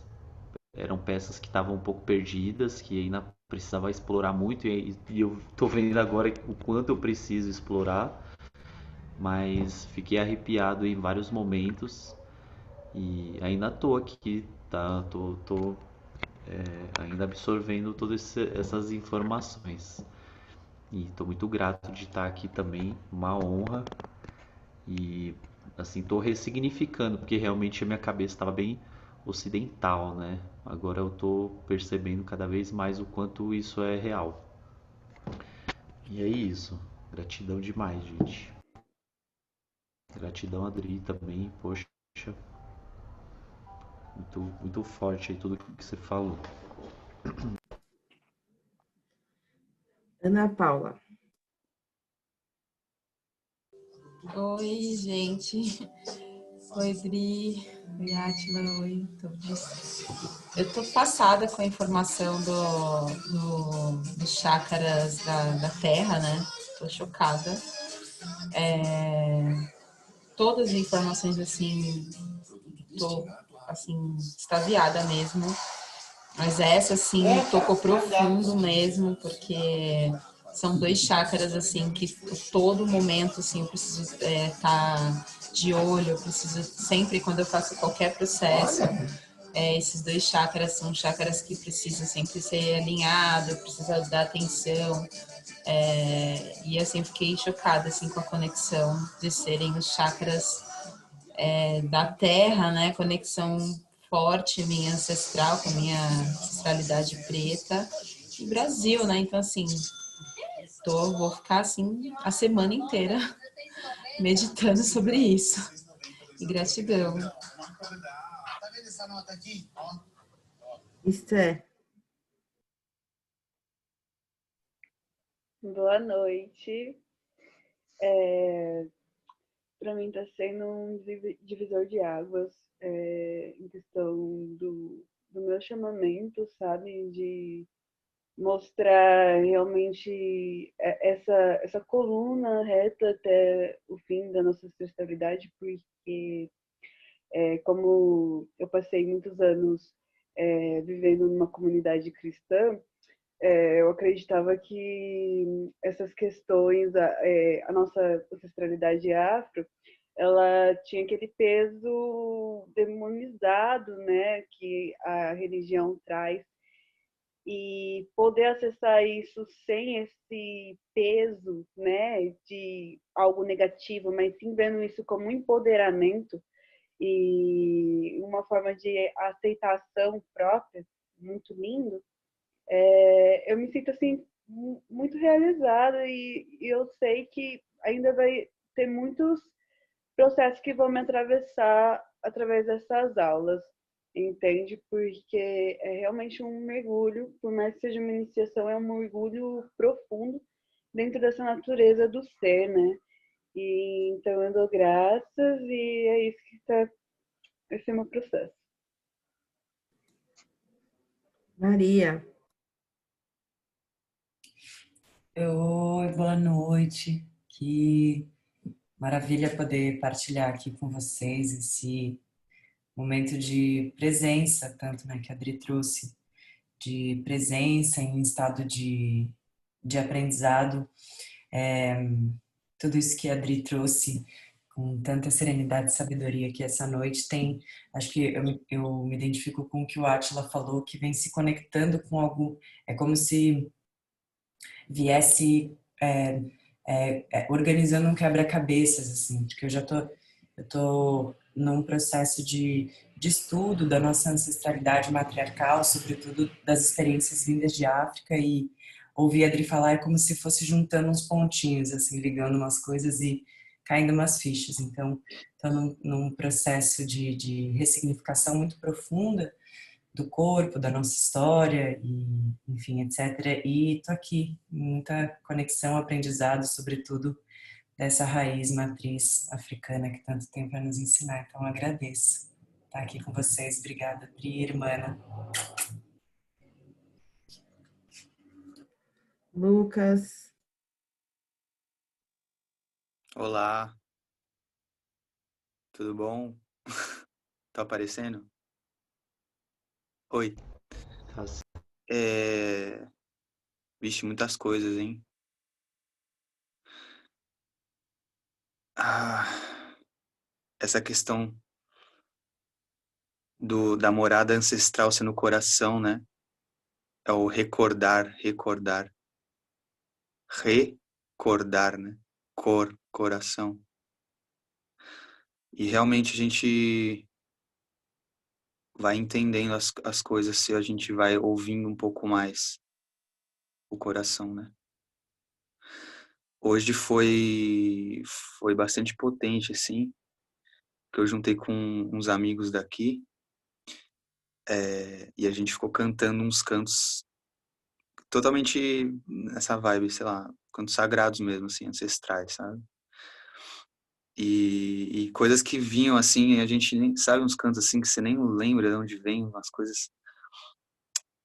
eram peças que estavam um pouco perdidas, que ainda precisava explorar muito, e eu tô vendo agora o quanto eu preciso explorar, mas fiquei arrepiado em vários momentos e ainda tô aqui, tá? Tô ainda absorvendo todas essas informações. E estou muito grato de estar aqui também, uma honra. E assim, estou ressignificando, porque realmente a minha cabeça estava bem ocidental, né? Agora eu estou percebendo cada vez mais o quanto isso é real. E é isso. Gratidão demais, gente. Gratidão, Adri, também. Poxa, muito, muito forte aí tudo que você falou. Ana Paula. Oi, gente. Oi, Dri. Oi, Átila. Oi, todos. Eu tô passada com a informação dos chácaras da Terra, né? Tô chocada. Todas as informações, assim, tô, assim, extasiada mesmo. Mas essa, assim, tocou profundo mesmo, porque são dois chácaras, assim, que todo momento, assim, eu preciso estar de olho, eu preciso sempre, quando eu faço qualquer processo, esses dois chácaras são chácaras que precisam sempre ser alinhados, precisa dar atenção, e assim, fiquei chocada, assim, com a conexão de serem os chácaras da terra, né? Conexão forte minha ancestral, com a minha ancestralidade preta e Brasil, né? Então, assim, vou ficar assim a semana inteira meditando sobre isso. E gratidão. Esté. Boa noite. Para mim está sendo um divisor de águas em questão do meu chamamento, sabe? mostrar realmente essa coluna reta até o fim da nossa ancestralidade, porque como eu passei muitos anos vivendo numa comunidade cristã, eu acreditava que essas questões, a nossa ancestralidade afro, ela tinha aquele peso demonizado, né, que a religião traz, e poder acessar isso sem esse peso, né, de algo negativo, mas sim vendo isso como um empoderamento e uma forma de aceitação própria, muito lindo. Eu me sinto assim muito realizada e eu sei que ainda vai ter muitos processos que vão me atravessar através dessas aulas, entende? Porque é realmente um mergulho, por mais que seja uma iniciação, é um mergulho profundo dentro dessa natureza do ser, né? E então eu dou graças e é isso que vai ser meu processo. Maria. Oi, boa noite. Que maravilha poder partilhar aqui com vocês esse momento de presença, tanto, né, que a Adri trouxe, de presença em estado de aprendizado. Tudo isso que a Adri trouxe com tanta serenidade e sabedoria aqui essa noite tem, acho que eu me identifico com o que o Átila falou, que vem se conectando com algo, é como se viesse organizando um quebra-cabeças, assim, porque eu tô num processo de estudo da nossa ancestralidade matriarcal, sobretudo das experiências vindas de África, e ouvir a Adri falar é como se fosse juntando uns pontinhos, assim, ligando umas coisas e caindo umas fichas. Então, estou num processo de ressignificação muito profunda do corpo, da nossa história, e, enfim, etc. E tô aqui, muita conexão, aprendizado, sobretudo dessa raiz matriz africana que tanto tem para nos ensinar. Então, agradeço estar aqui com vocês. Obrigada, Pri, irmã. Lucas. Olá, tudo bom? Tá aparecendo? Oi. Vixe, muitas coisas, hein? Essa questão da morada ancestral ser no coração, né? É o recordar, né? Coração. E realmente a gente vai entendendo as coisas se a gente vai ouvindo um pouco mais o coração, né? Hoje foi bastante potente, assim, que eu juntei com uns amigos daqui, e a gente ficou cantando uns cantos totalmente nessa vibe, sei lá, cantos sagrados mesmo, assim, ancestrais, sabe? E coisas que vinham, assim, a gente nem sabe, uns cantos assim que você nem lembra de onde vem, umas coisas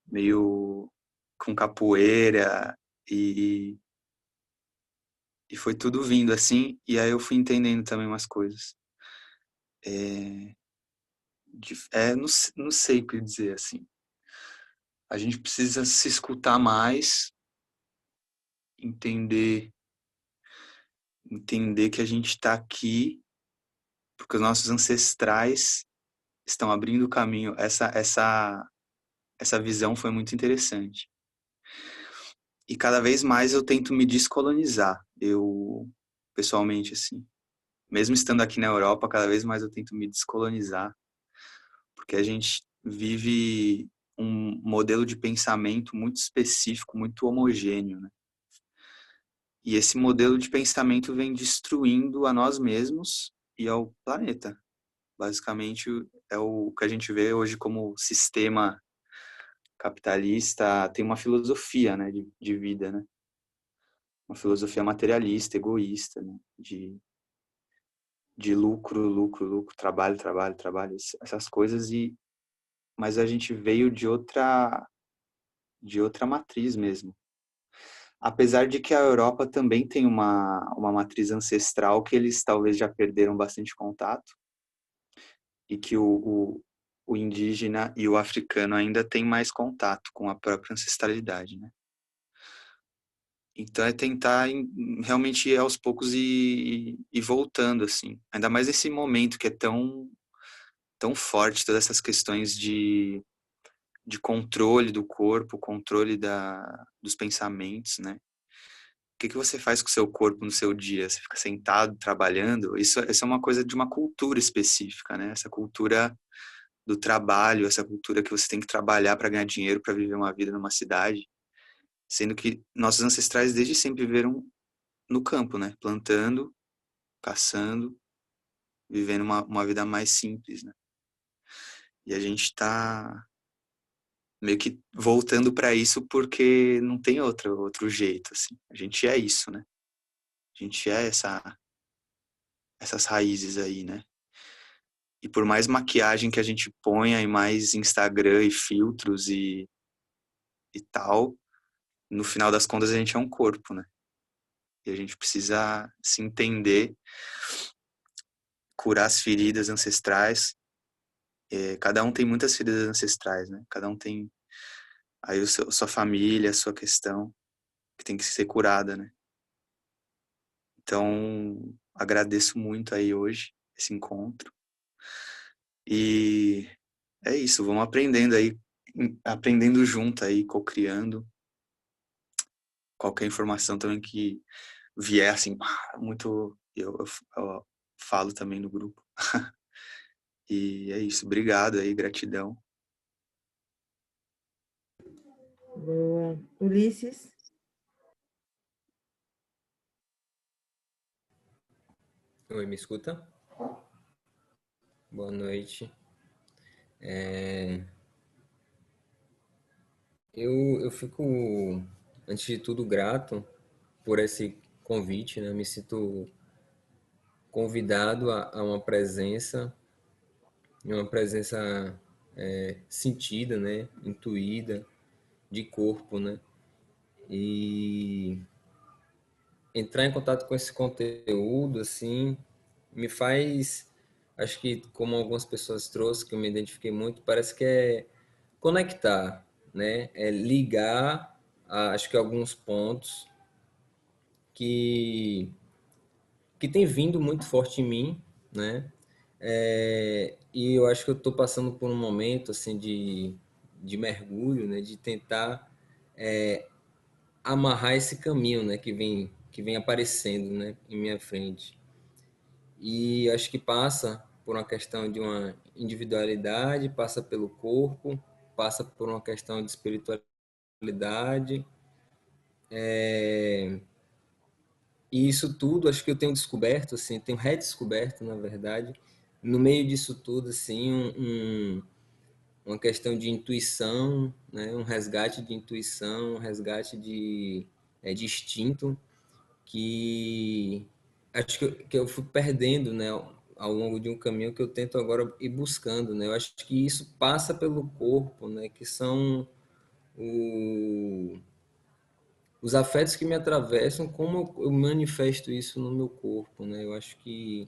meio com capoeira e foi tudo vindo assim, e aí eu fui entendendo também umas coisas. Não sei o que dizer, assim. A gente precisa se escutar mais, entender que a gente está aqui porque os nossos ancestrais estão abrindo o caminho. Essa visão foi muito interessante. E cada vez mais eu tento me descolonizar, eu pessoalmente, assim. Mesmo estando aqui na Europa, cada vez mais eu tento me descolonizar, porque a gente vive um modelo de pensamento muito específico, muito homogêneo, né? E esse modelo de pensamento vem destruindo a nós mesmos e ao planeta. Basicamente, é o que a gente vê hoje como sistema capitalista, tem uma filosofia, né, de vida, né? Uma filosofia materialista, egoísta, né? De lucro, trabalho, essas coisas, mas a gente veio de outra de outra matriz mesmo. Apesar de que a Europa também tem uma matriz ancestral que eles talvez já perderam bastante contato, e que o indígena e o africano ainda têm mais contato com a própria ancestralidade, né? Então é tentar realmente ir aos poucos e voltando, assim. Ainda mais nesse momento que é tão forte, todas essas questões de controle do corpo, controle dos pensamentos, né? O que você faz com o seu corpo no seu dia? Você fica sentado, trabalhando? Isso é uma coisa de uma cultura específica, né? Essa cultura do trabalho, essa cultura que você tem que trabalhar para ganhar dinheiro, para viver uma vida numa cidade. Sendo que nossos ancestrais desde sempre viveram no campo, né? Plantando, caçando, vivendo uma vida mais simples, né? E a gente está meio que voltando para isso porque não tem outro jeito, assim. A gente é isso, né? A gente é essas raízes aí, né? E por mais maquiagem que a gente ponha e mais Instagram e filtros e tal, no final das contas a gente é um corpo, né? E a gente precisa se entender, curar as feridas ancestrais. Cada um tem muitas feridas ancestrais, né? Cada um tem aí sua família, a sua questão, que tem que ser curada, né? Então, agradeço muito aí hoje esse encontro. E é isso, vamos aprendendo aí, aprendendo junto aí, co-criando. Qualquer informação também que vier, assim, muito, eu falo também no grupo. E é isso, obrigado aí, gratidão. Boa. Ulisses? Oi, me escuta? Boa noite. Eu fico, antes de tudo, grato por esse convite, né? Me sinto convidado a uma presença sentida, né? Intuída, de corpo, né? E entrar em contato com esse conteúdo, assim, me faz, acho que como algumas pessoas trouxeram, que eu me identifiquei muito, parece que é conectar, né? É ligar, acho que alguns pontos que que tem vindo muito forte em mim, né? E eu acho que eu estou passando por um momento assim de mergulho, né? De tentar amarrar esse caminho, né? Que vem aparecendo, né? Em minha frente. E acho que passa por uma questão de uma individualidade, passa pelo corpo, passa por uma questão de espiritualidade. E isso tudo, acho que eu tenho descoberto, assim, tenho redescoberto, na verdade, no meio disso tudo, assim, uma questão de intuição, né? Um resgate de intuição, um resgate de instinto, que acho que eu fui perdendo, né? Ao longo de um caminho que eu tento agora ir buscando, né? Eu acho que isso passa pelo corpo, né? Que são os afetos que me atravessam, como eu manifesto isso no meu corpo, né? Eu acho que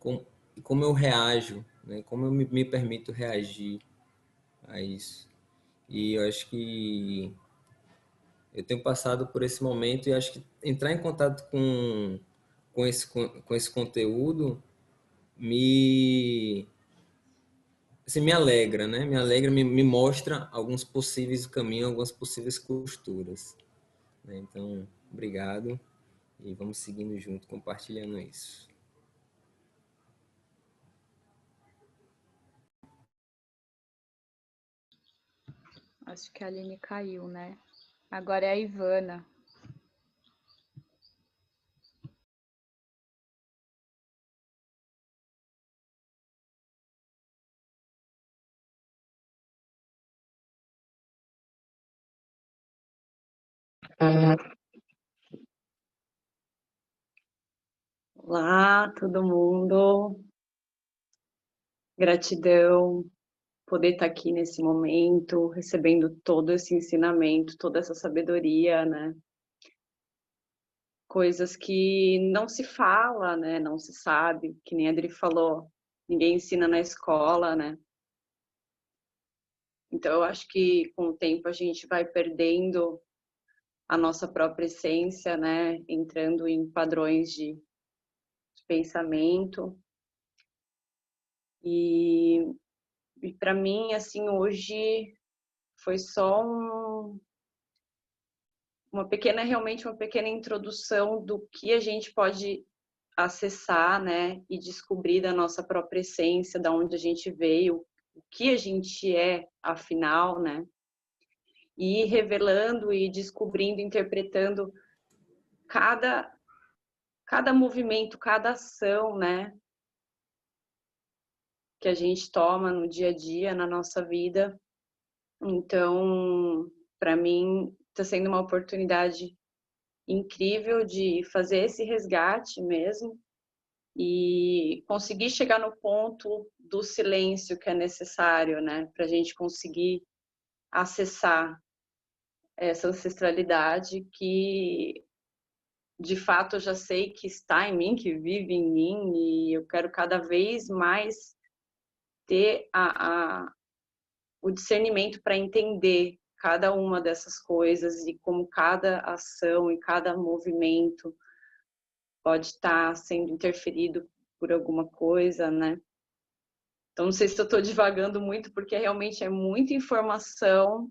como eu reajo, né? Como eu me permito reagir a isso. E eu acho que eu tenho passado por esse momento e acho que entrar em contato com esse conteúdo me assim, me alegra, né? Me alegra, me mostra alguns possíveis caminhos, algumas possíveis costuras, né? Então, obrigado e vamos seguindo junto, compartilhando isso. Acho que a Aline caiu, né? Agora é a Ivana. Olá, todo mundo. Gratidão poder estar aqui nesse momento, recebendo todo esse ensinamento, toda essa sabedoria, né? Coisas que não se fala, né? Não se sabe, que nem a Adri falou, ninguém ensina na escola, né? Então, eu acho que com o tempo a gente vai perdendo a nossa própria essência, né? Entrando em padrões de pensamento. E para mim, assim, hoje foi só realmente uma pequena introdução do que a gente pode acessar, né? E descobrir da nossa própria essência, da onde a gente veio, o que a gente é, afinal, né? E ir revelando e descobrindo, interpretando cada movimento, cada ação, né? Que a gente toma no dia a dia, na nossa vida. Então, para mim, está sendo uma oportunidade incrível de fazer esse resgate mesmo e conseguir chegar no ponto do silêncio que é necessário, né? Para a gente conseguir acessar essa ancestralidade que, de fato, eu já sei que está em mim, que vive em mim, e eu quero cada vez mais ter o discernimento para entender cada uma dessas coisas e como cada ação e cada movimento pode estar sendo interferido por alguma coisa, né? Então, não sei se eu estou divagando muito, porque realmente é muita informação.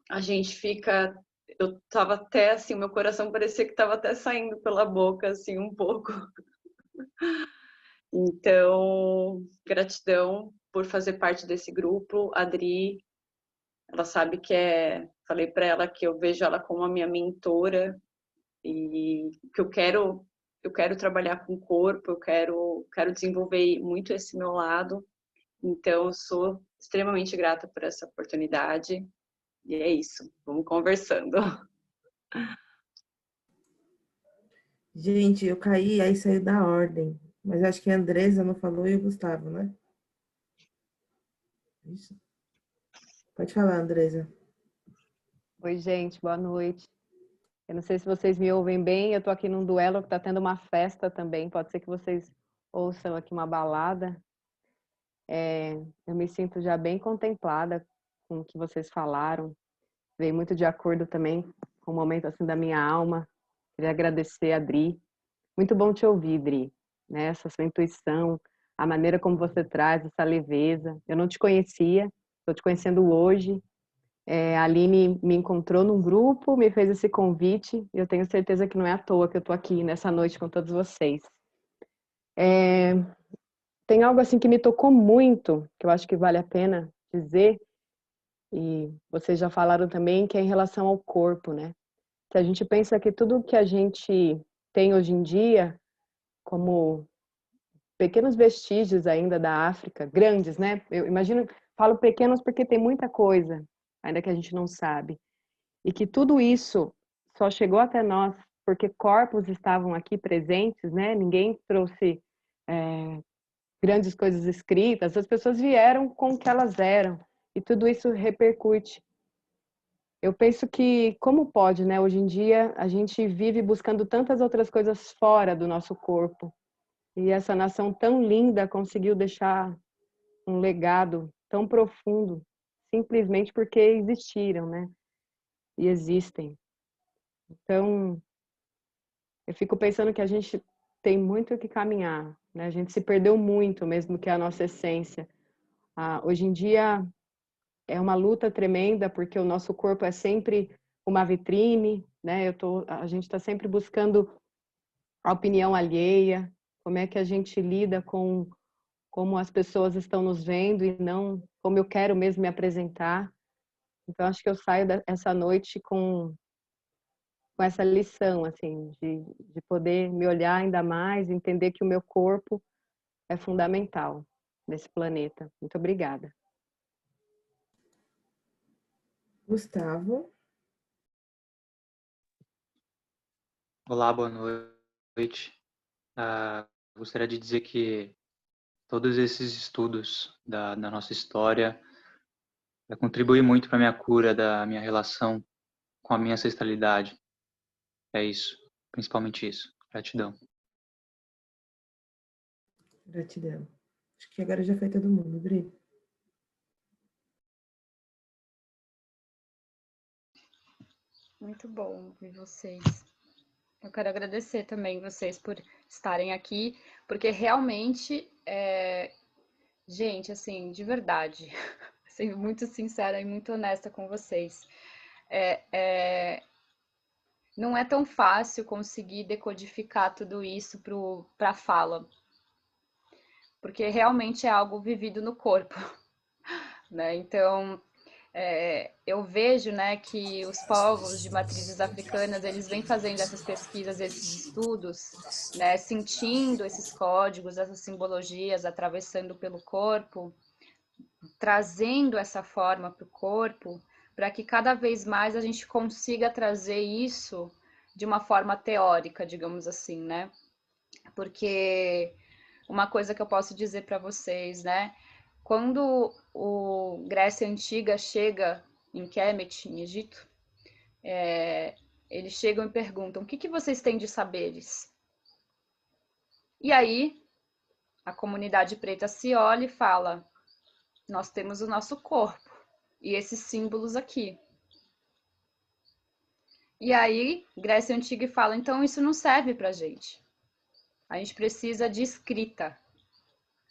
A gente fica... Eu estava até assim, meu coração parecia que estava até saindo pela boca, assim, um pouco. Então, gratidão por fazer parte desse grupo. Adri, ela sabe que falei para ela que eu vejo ela como a minha mentora e que eu quero trabalhar com o corpo, eu quero desenvolver muito esse meu lado. Então, eu sou extremamente grata por essa oportunidade. E é isso, vamos conversando. Gente, eu caí, aí saiu da ordem. Mas acho que a Andresa não falou e o Gustavo, né? Isso. Pode falar, Andresa. Oi, gente, boa noite. Eu não sei se vocês me ouvem bem, eu tô aqui num duelo que tá tendo uma festa também, pode ser que vocês ouçam aqui uma balada. Eu me sinto já bem contemplada com o que vocês falaram, veio muito de acordo também com o momento assim da minha alma. Queria agradecer a Dri. Muito bom te ouvir, Dri, né? Essa sua intuição, a maneira como você traz essa leveza. Eu não te conhecia, estou te conhecendo hoje. A Aline me encontrou num grupo, me fez esse convite, e eu tenho certeza que não é à toa que eu estou aqui nessa noite com todos vocês. Tem algo assim que me tocou muito, que eu acho que vale a pena dizer, e vocês já falaram também, que é em relação ao corpo, né? Se a gente pensa que tudo que a gente tem hoje em dia, como pequenos vestígios ainda da África, grandes, né? Eu imagino, falo pequenos porque tem muita coisa, ainda que a gente não sabe. E que tudo isso só chegou até nós porque corpos estavam aqui presentes, né? Ninguém trouxe grandes coisas escritas, as pessoas vieram com o que elas eram, e tudo isso repercute. Eu penso que, como pode, né? Hoje em dia, a gente vive buscando tantas outras coisas fora do nosso corpo, e essa nação tão linda conseguiu deixar um legado tão profundo, simplesmente porque existiram, né? E existem. Então, eu fico pensando que a gente tem muito que caminhar, né? A gente se perdeu muito mesmo que a nossa essência. Hoje em dia é uma luta tremenda porque o nosso corpo é sempre uma vitrine, né? A gente está sempre buscando a opinião alheia, como é que a gente lida com como as pessoas estão nos vendo e não como eu quero mesmo me apresentar. Então, acho que eu saio essa noite com essa lição, assim, de poder me olhar ainda mais, entender que o meu corpo é fundamental nesse planeta. Muito obrigada. Gustavo. Olá, boa noite. Gostaria de dizer que todos esses estudos da nossa história vai contribuir muito para a minha cura, da minha relação com a minha ancestralidade. É isso, principalmente isso. Gratidão. Gratidão. Acho que agora já foi todo mundo, Dri. Muito bom ver vocês. Eu quero agradecer também vocês por estarem aqui, porque realmente, gente, assim, de verdade, sendo muito sincera e muito honesta com vocês, não é tão fácil conseguir decodificar tudo isso para a fala, porque realmente é algo vivido no corpo, né? Então, eu vejo, né, que os povos de matrizes africanas, eles vêm fazendo essas pesquisas, esses estudos, né, sentindo esses códigos, essas simbologias, atravessando pelo corpo, trazendo essa forma para o corpo, para que cada vez mais a gente consiga trazer isso de uma forma teórica, digamos assim, né? Porque uma coisa que eu posso dizer para vocês, né? Quando o Grécia Antiga chega em Kemet, em Egito, eles chegam e perguntam: o que vocês têm de saberes? E aí, a comunidade preta se olha e fala: nós temos o nosso corpo e esses símbolos aqui. E aí, Grécia Antiga fala: então isso não serve para a gente. A gente precisa de escrita.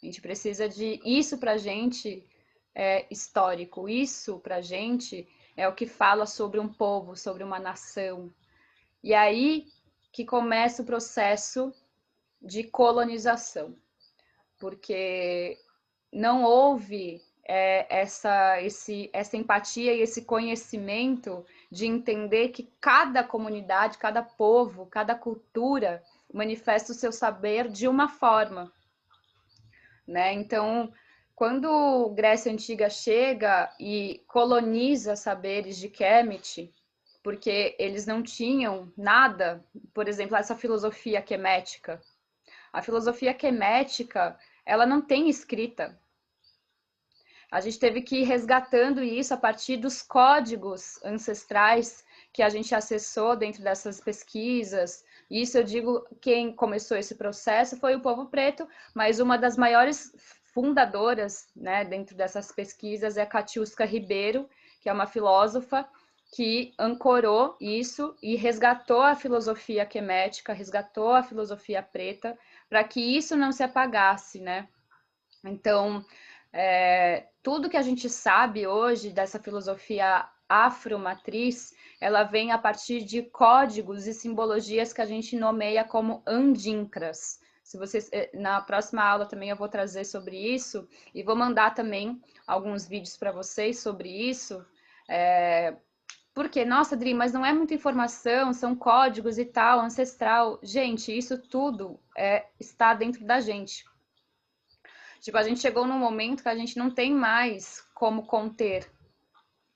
A gente precisa de... Isso para a gente é histórico. Isso para a gente é o que fala sobre um povo, sobre uma nação. E aí que começa o processo de colonização. Porque não houve essa empatia e esse conhecimento de entender que cada comunidade, cada povo, cada cultura manifesta o seu saber de uma forma, né? Então, quando Grécia Antiga chega e coloniza saberes de Kemet, porque eles não tinham nada, por exemplo, essa filosofia quemética. A filosofia quemética, ela não tem escrita. A gente teve que ir resgatando isso a partir dos códigos ancestrais que a gente acessou dentro dessas pesquisas. Isso eu digo, quem começou esse processo foi o povo preto, mas uma das maiores fundadoras, né, dentro dessas pesquisas é a Katiuska Ribeiro, que é uma filósofa que ancorou isso e resgatou a filosofia quemética, resgatou a filosofia preta, para que isso não se apagasse, né? Então, tudo que a gente sabe hoje dessa filosofia afromatriz, ela vem a partir de códigos e simbologias que a gente nomeia como andinkras. Se vocês, na próxima aula também eu vou trazer sobre isso e vou mandar também alguns vídeos para vocês sobre isso. Porque, nossa, Dri, mas não é muita informação, são códigos e tal, ancestral. Gente, isso tudo está dentro da gente. Tipo, a gente chegou num momento que a gente não tem mais como conter.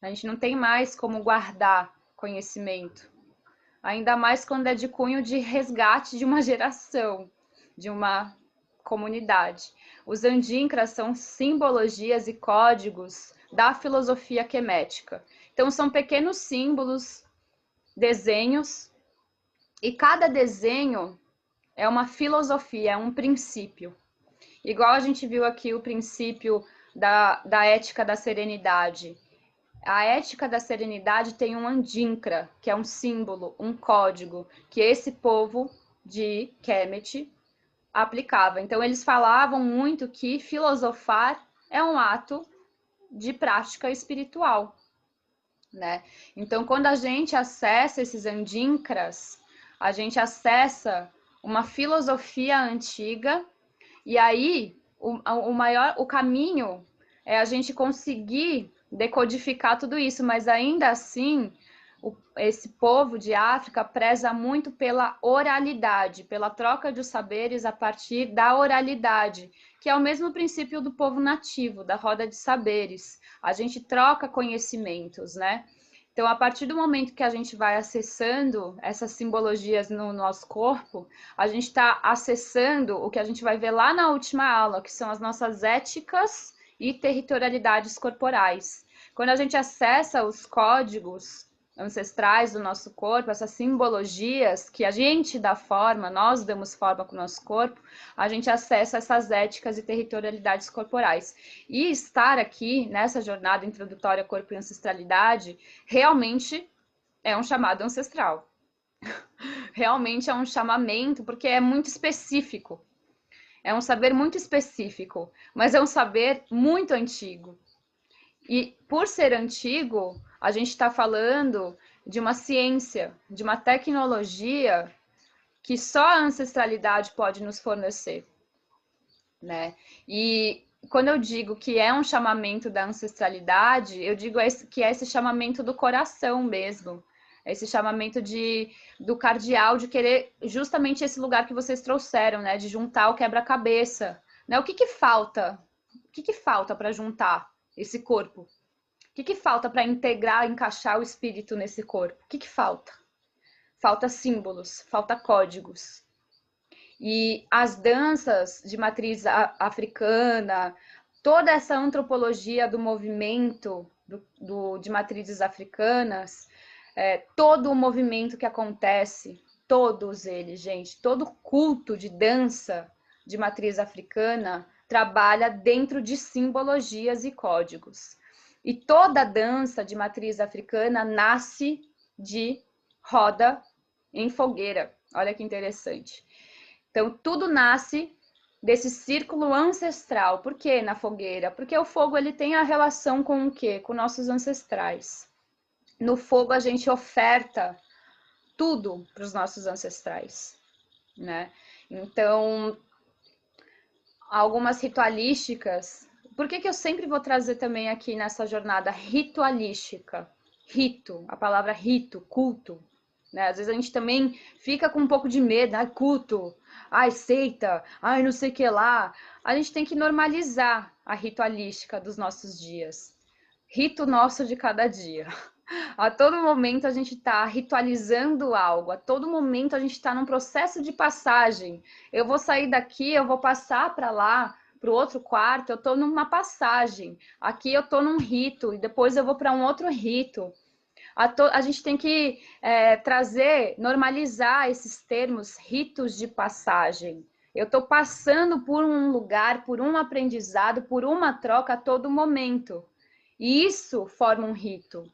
A gente não tem mais como guardar conhecimento. Ainda mais quando é de cunho de resgate de uma geração, de uma comunidade. Os andinkras são simbologias e códigos da filosofia quemética. Então, são pequenos símbolos, desenhos, e cada desenho é uma filosofia, é um princípio. Igual a gente viu aqui o princípio da ética da serenidade. A ética da serenidade tem um andinkra, que é um símbolo, um código, que esse povo de Kemet aplicava. Então, eles falavam muito que filosofar é um ato de prática espiritual, né? Então, quando a gente acessa esses andinkras, a gente acessa uma filosofia antiga, e aí o caminho é a gente conseguir decodificar tudo isso, mas ainda assim esse povo de África preza muito pela oralidade, pela troca de saberes a partir da oralidade, que é o mesmo princípio do povo nativo, da roda de saberes. A gente troca conhecimentos, né? Então, a partir do momento que a gente vai acessando essas simbologias no nosso corpo, a gente está acessando o que a gente vai ver lá na última aula, que são as nossas éticas e territorialidades corporais. Quando a gente acessa os códigos ancestrais do nosso corpo, essas simbologias que a gente dá forma, nós damos forma com o nosso corpo, a gente acessa essas éticas e territorialidades corporais. E estar aqui nessa jornada introdutória Corpo e Ancestralidade realmente é um chamado ancestral. Realmente é um chamamento, porque é muito específico. É um saber muito específico, mas é um saber muito antigo. E por ser antigo, a gente está falando de uma ciência, de uma tecnologia que só a ancestralidade pode nos fornecer, né? E quando eu digo que é um chamamento da ancestralidade, eu digo que é esse chamamento do coração mesmo, esse chamamento do cardeal, de querer justamente esse lugar que vocês trouxeram, né? De juntar o quebra-cabeça, né? O que que falta? O que que falta para juntar esse corpo? O que que falta para integrar, encaixar o espírito nesse corpo? O que que falta? Falta símbolos, falta códigos. E as danças de matriz africana, toda essa antropologia do movimento de matrizes africanas, todo o movimento que acontece, todos eles, gente, todo culto de dança de matriz africana trabalha dentro de simbologias e códigos. E toda dança de matriz africana nasce de roda em fogueira. Olha que interessante. Então, tudo nasce desse círculo ancestral. Por que na fogueira? Porque o fogo ele tem a relação com o quê? Com nossos ancestrais. No fogo a gente oferta tudo para os nossos ancestrais, né? Então, algumas ritualísticas. Por que eu sempre vou trazer também aqui nessa jornada ritualística? Rito, a palavra rito, culto, né? Às vezes a gente também fica com um pouco de medo, ai, culto, ai, seita, ai, não sei o que lá. A gente tem que normalizar a ritualística dos nossos dias. Rito nosso de cada dia. A todo momento a gente está ritualizando algo, a todo momento a gente está num processo de passagem. Eu vou sair daqui, eu vou passar para lá, para o outro quarto, eu estou numa passagem. Aqui eu estou num rito e depois eu vou para um outro rito. A gente tem que trazer, normalizar esses termos, ritos de passagem. Eu estou passando por um lugar, por um aprendizado, por uma troca a todo momento. E isso forma um rito.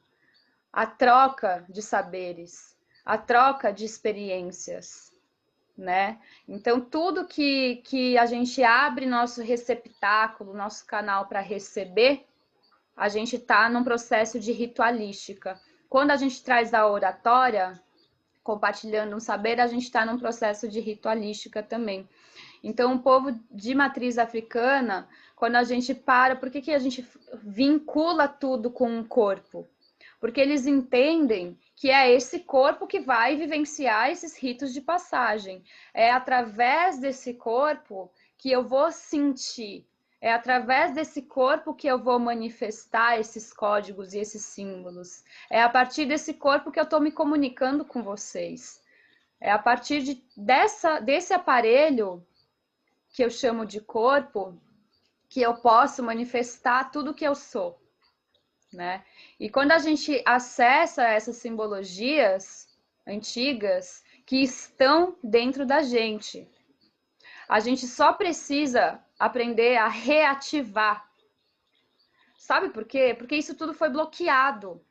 A troca de saberes, a troca de experiências, né? Então, tudo que a gente abre nosso receptáculo, nosso canal para receber, a gente está num processo de ritualística. Quando a gente traz a oratória, compartilhando um saber, a gente está num processo de ritualística também. Então, o povo de matriz africana, quando a gente por que a gente vincula tudo com o corpo? Porque eles entendem que é esse corpo que vai vivenciar esses ritos de passagem. É através desse corpo que eu vou sentir. É através desse corpo que eu vou manifestar esses códigos e esses símbolos. É a partir desse corpo que eu estou me comunicando com vocês. É a partir desse aparelho que eu chamo de corpo que eu posso manifestar tudo que eu sou, né? E quando a gente acessa essas simbologias antigas que estão dentro da gente, a gente só precisa aprender a reativar. Sabe por quê? Porque isso tudo foi bloqueado.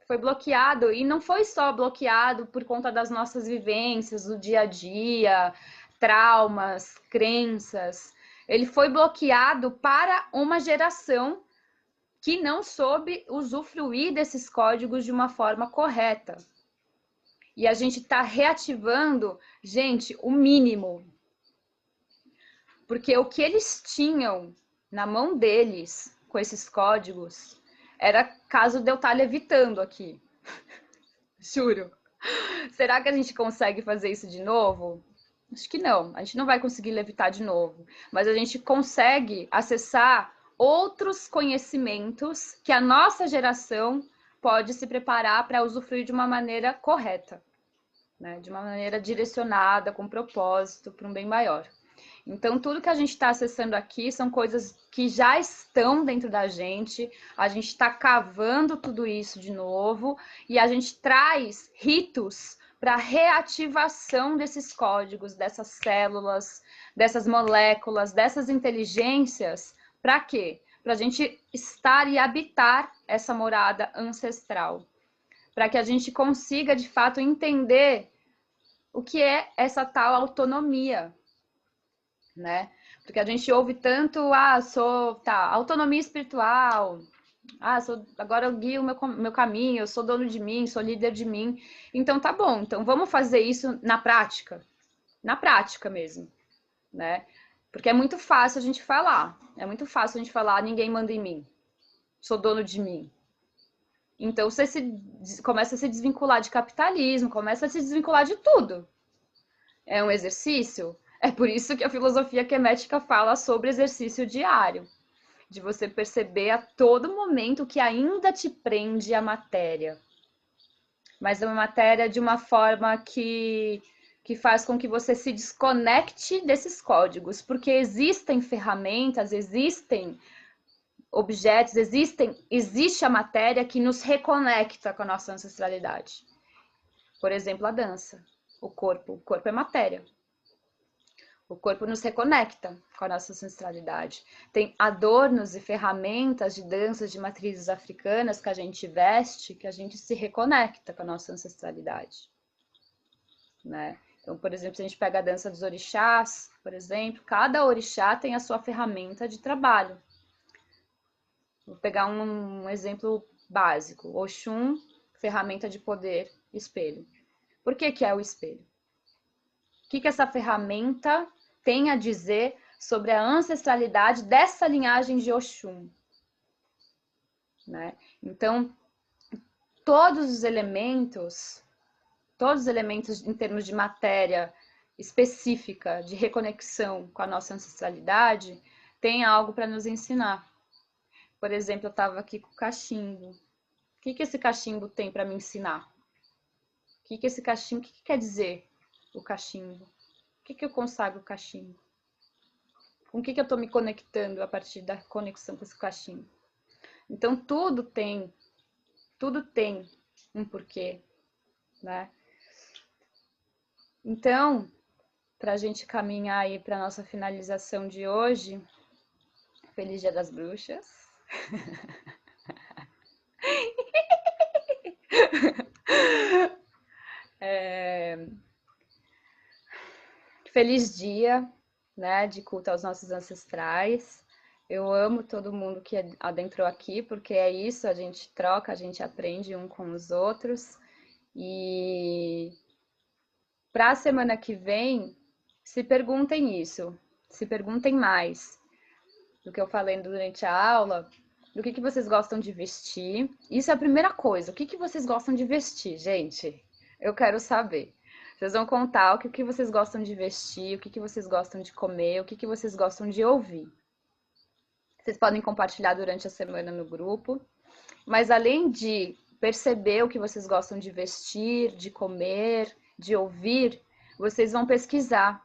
Foi bloqueado, e não foi só bloqueado por conta das nossas vivências, do dia a dia, traumas, crenças. Ele foi bloqueado para uma geração que não soube usufruir desses códigos de uma forma correta. E a gente está reativando, gente, o mínimo. Porque o que eles tinham na mão deles com esses códigos era caso de eu estar levitando aqui. Juro. Será que a gente consegue fazer isso de novo? Acho que não. A gente não vai conseguir levitar de novo. Mas a gente consegue acessar outros conhecimentos que a nossa geração pode se preparar para usufruir de uma maneira correta, né? De uma maneira direcionada, com propósito, para um bem maior. Então, tudo que a gente está acessando aqui são coisas que já estão dentro da gente, a gente está cavando tudo isso de novo e a gente traz ritos para reativação desses códigos, dessas células, dessas moléculas, dessas inteligências. Para quê? Para a gente estar e habitar essa morada ancestral. Para que a gente consiga, de fato, entender o que é essa tal autonomia, né? Porque a gente ouve tanto, autonomia espiritual, agora eu guio o meu caminho, eu sou dono de mim, sou líder de mim. Então tá bom, então vamos fazer isso na prática mesmo, né? Porque é muito fácil a gente falar, ninguém manda em mim, sou dono de mim. Então você começa a se desvincular de capitalismo, começa a se desvincular de tudo. É um exercício? É por isso que a filosofia quemética fala sobre exercício diário, de você perceber a todo momento que ainda te prende a matéria. Mas é uma matéria de uma forma que faz com que você se desconecte desses códigos, porque existem ferramentas, existem objetos, existe a matéria que nos reconecta com a nossa ancestralidade. Por exemplo, a dança, o corpo é matéria. O corpo nos reconecta com a nossa ancestralidade. Tem adornos e ferramentas de danças de matrizes africanas que a gente veste, que a gente se reconecta com a nossa ancestralidade, né? Então, por exemplo, se a gente pega a dança dos orixás, por exemplo, cada orixá tem a sua ferramenta de trabalho. Vou pegar um exemplo básico. Oxum, ferramenta de poder, espelho. Por que é o espelho? O que essa ferramenta tem a dizer sobre a ancestralidade dessa linhagem de Oxum, né? Então, todos os elementos em termos de matéria específica, de reconexão com a nossa ancestralidade, tem algo para nos ensinar. Por exemplo, eu estava aqui com o cachimbo. O que esse cachimbo tem para me ensinar? O que quer dizer o cachimbo? O que eu consagro o cachimbo? Com o que eu estou me conectando a partir da conexão com esse cachimbo? Então, tudo tem um porquê, né? Então, para a gente caminhar aí para a nossa finalização de hoje, Feliz Dia das Bruxas. Feliz dia, né, de culto aos nossos ancestrais. Eu amo todo mundo que adentrou aqui, porque é isso, a gente troca, a gente aprende um com os outros. E para a semana que vem, se perguntem isso, se perguntem mais do que eu falei durante a aula, do que vocês gostam de vestir. Isso é a primeira coisa, o que vocês gostam de vestir, gente? Eu quero saber. Vocês vão contar o que vocês gostam de vestir, o que vocês gostam de comer, o que vocês gostam de ouvir. Vocês podem compartilhar durante a semana no grupo. Mas além de perceber o que vocês gostam de vestir, de comer, de ouvir, vocês vão pesquisar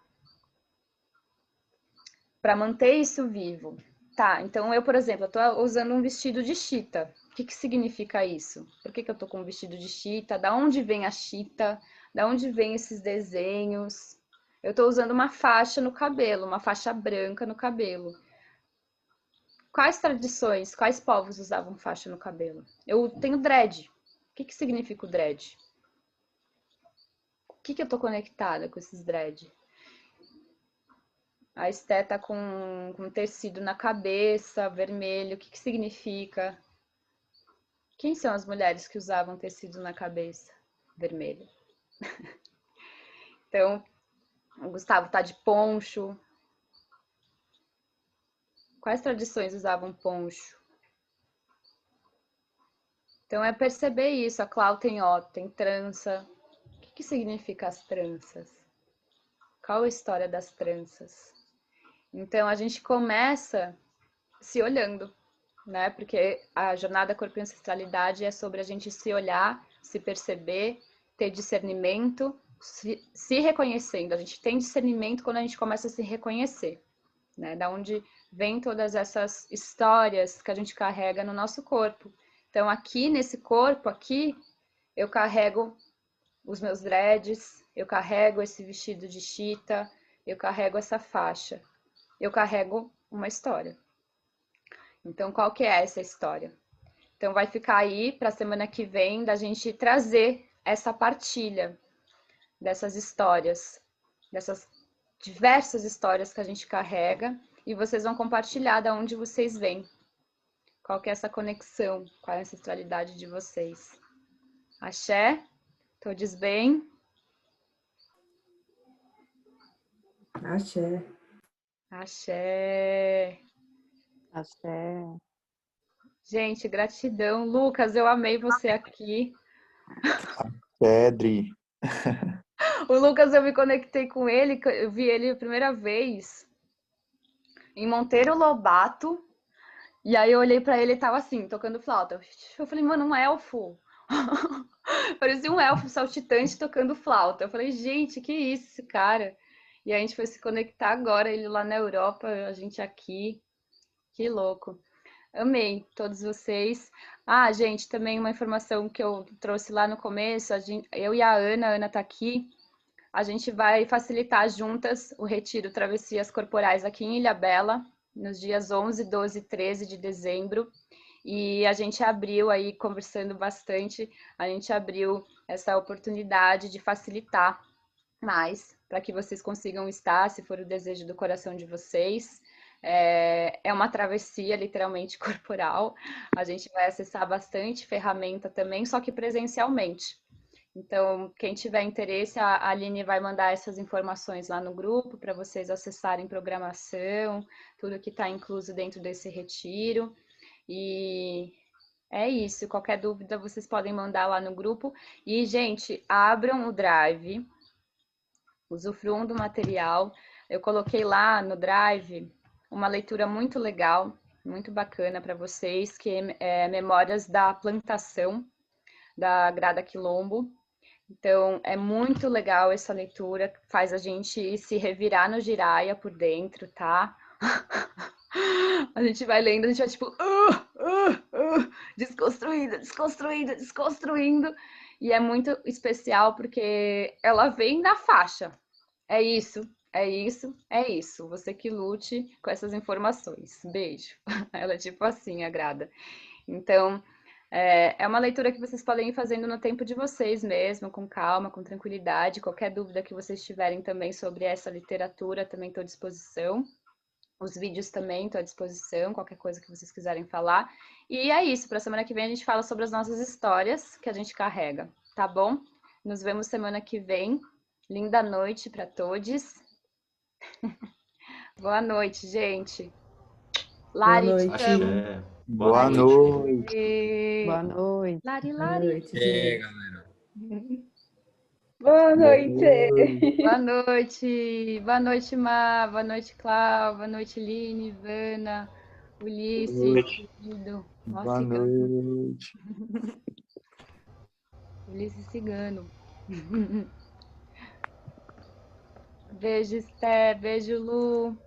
para manter isso vivo. Tá, então eu, por exemplo, eu tô usando um vestido de chita. O que significa isso? Por que eu tô com um vestido de chita? Da onde vem a chita? Da onde vem esses desenhos? Eu tô usando uma faixa no cabelo, uma faixa branca no cabelo. Quais tradições, quais povos usavam faixa no cabelo? Eu tenho dread. O que significa o dread? O que eu tô conectada com esses dread? A Esté tá com tecido na cabeça, vermelho. O que significa? Quem são as mulheres que usavam tecido na cabeça? Vermelho. Então, o Gustavo tá de poncho. Quais tradições usavam poncho? Então, é perceber isso. A Clau tem trança. O que significa as tranças? Qual a história das tranças? Então, a gente começa se olhando, né? Porque a jornada Corpo e Ancestralidade é sobre a gente se olhar, se perceber, ter discernimento, se reconhecendo. A gente tem discernimento quando a gente começa a se reconhecer, né? Da onde vem todas essas histórias que a gente carrega no nosso corpo. Então, aqui nesse corpo aqui, eu carrego os meus dreads, eu carrego esse vestido de chita, eu carrego essa faixa, eu carrego uma história. Então, qual que é essa história? Então, vai ficar aí para a semana que vem da gente trazer essa partilha dessas histórias, dessas diversas histórias que a gente carrega, e vocês vão compartilhar de onde vocês vêm. Qual que é essa conexão com a ancestralidade de vocês? Axé? Todos bem? Axé. Axé. Axé. Gente, gratidão. Lucas, eu amei você aqui. Pedri. O Lucas, eu me conectei com ele, eu vi ele a primeira vez em Monteiro Lobato, e aí eu olhei pra ele e tava assim, tocando flauta. Eu falei, mano, um elfo. Parecia um elfo saltitante tocando flauta. Eu falei, gente, que isso, esse cara? E a gente foi se conectar agora, ele lá na Europa, a gente aqui. Que louco. Amei todos vocês. Ah, gente, também uma informação que eu trouxe lá no começo, eu e a Ana tá aqui, a gente vai facilitar juntas o retiro Travessias Corporais aqui em Ilhabela, nos dias 11, 12 e 13 de dezembro. E a gente abriu aí, conversando bastante, a gente abriu essa oportunidade de facilitar mais para que vocês consigam estar, se for o desejo do coração de vocês. É uma travessia literalmente corporal. A gente vai acessar bastante ferramenta também, só que presencialmente. Então, quem tiver interesse, a Aline vai mandar essas informações lá no grupo para vocês acessarem programação, tudo que está incluso dentro desse retiro. E é isso. Qualquer dúvida, vocês podem mandar lá no grupo. E, gente, abram o Drive, usufruam do material. Eu coloquei lá no Drive uma leitura muito legal, muito bacana para vocês, que é Memórias da Plantação, da Grada Quilombo. Então, é muito legal essa leitura, faz a gente se revirar no giraia por dentro, tá? A gente vai lendo, a gente vai tipo, desconstruindo, desconstruindo, desconstruindo. E é muito especial porque ela vem na faixa. É isso, é isso, é isso. Você que lute com essas informações. Beijo. Ela é tipo assim, agrada. Então, é uma leitura que vocês podem ir fazendo no tempo de vocês mesmo, com calma, com tranquilidade. Qualquer dúvida que vocês tiverem também sobre essa literatura, também estou à disposição. Os vídeos também estou à disposição, qualquer coisa que vocês quiserem falar. E é isso, para a semana que vem a gente fala sobre as nossas histórias que a gente carrega, tá bom? Nos vemos semana que vem. Linda noite para todos. Boa noite, gente. Lari, Boa te amo. Axé. Boa noite. Boa noite. Lari, Boa Lari. noite, gente. galera. Boa noite! Boa noite. Boa noite, Má. Boa noite, Clau. Boa noite, Line, Ivana, Ulisses, querido. Ó, Boa cigano. noite. Ulisses Cigano. Beijo, Esté. Beijo, Lu.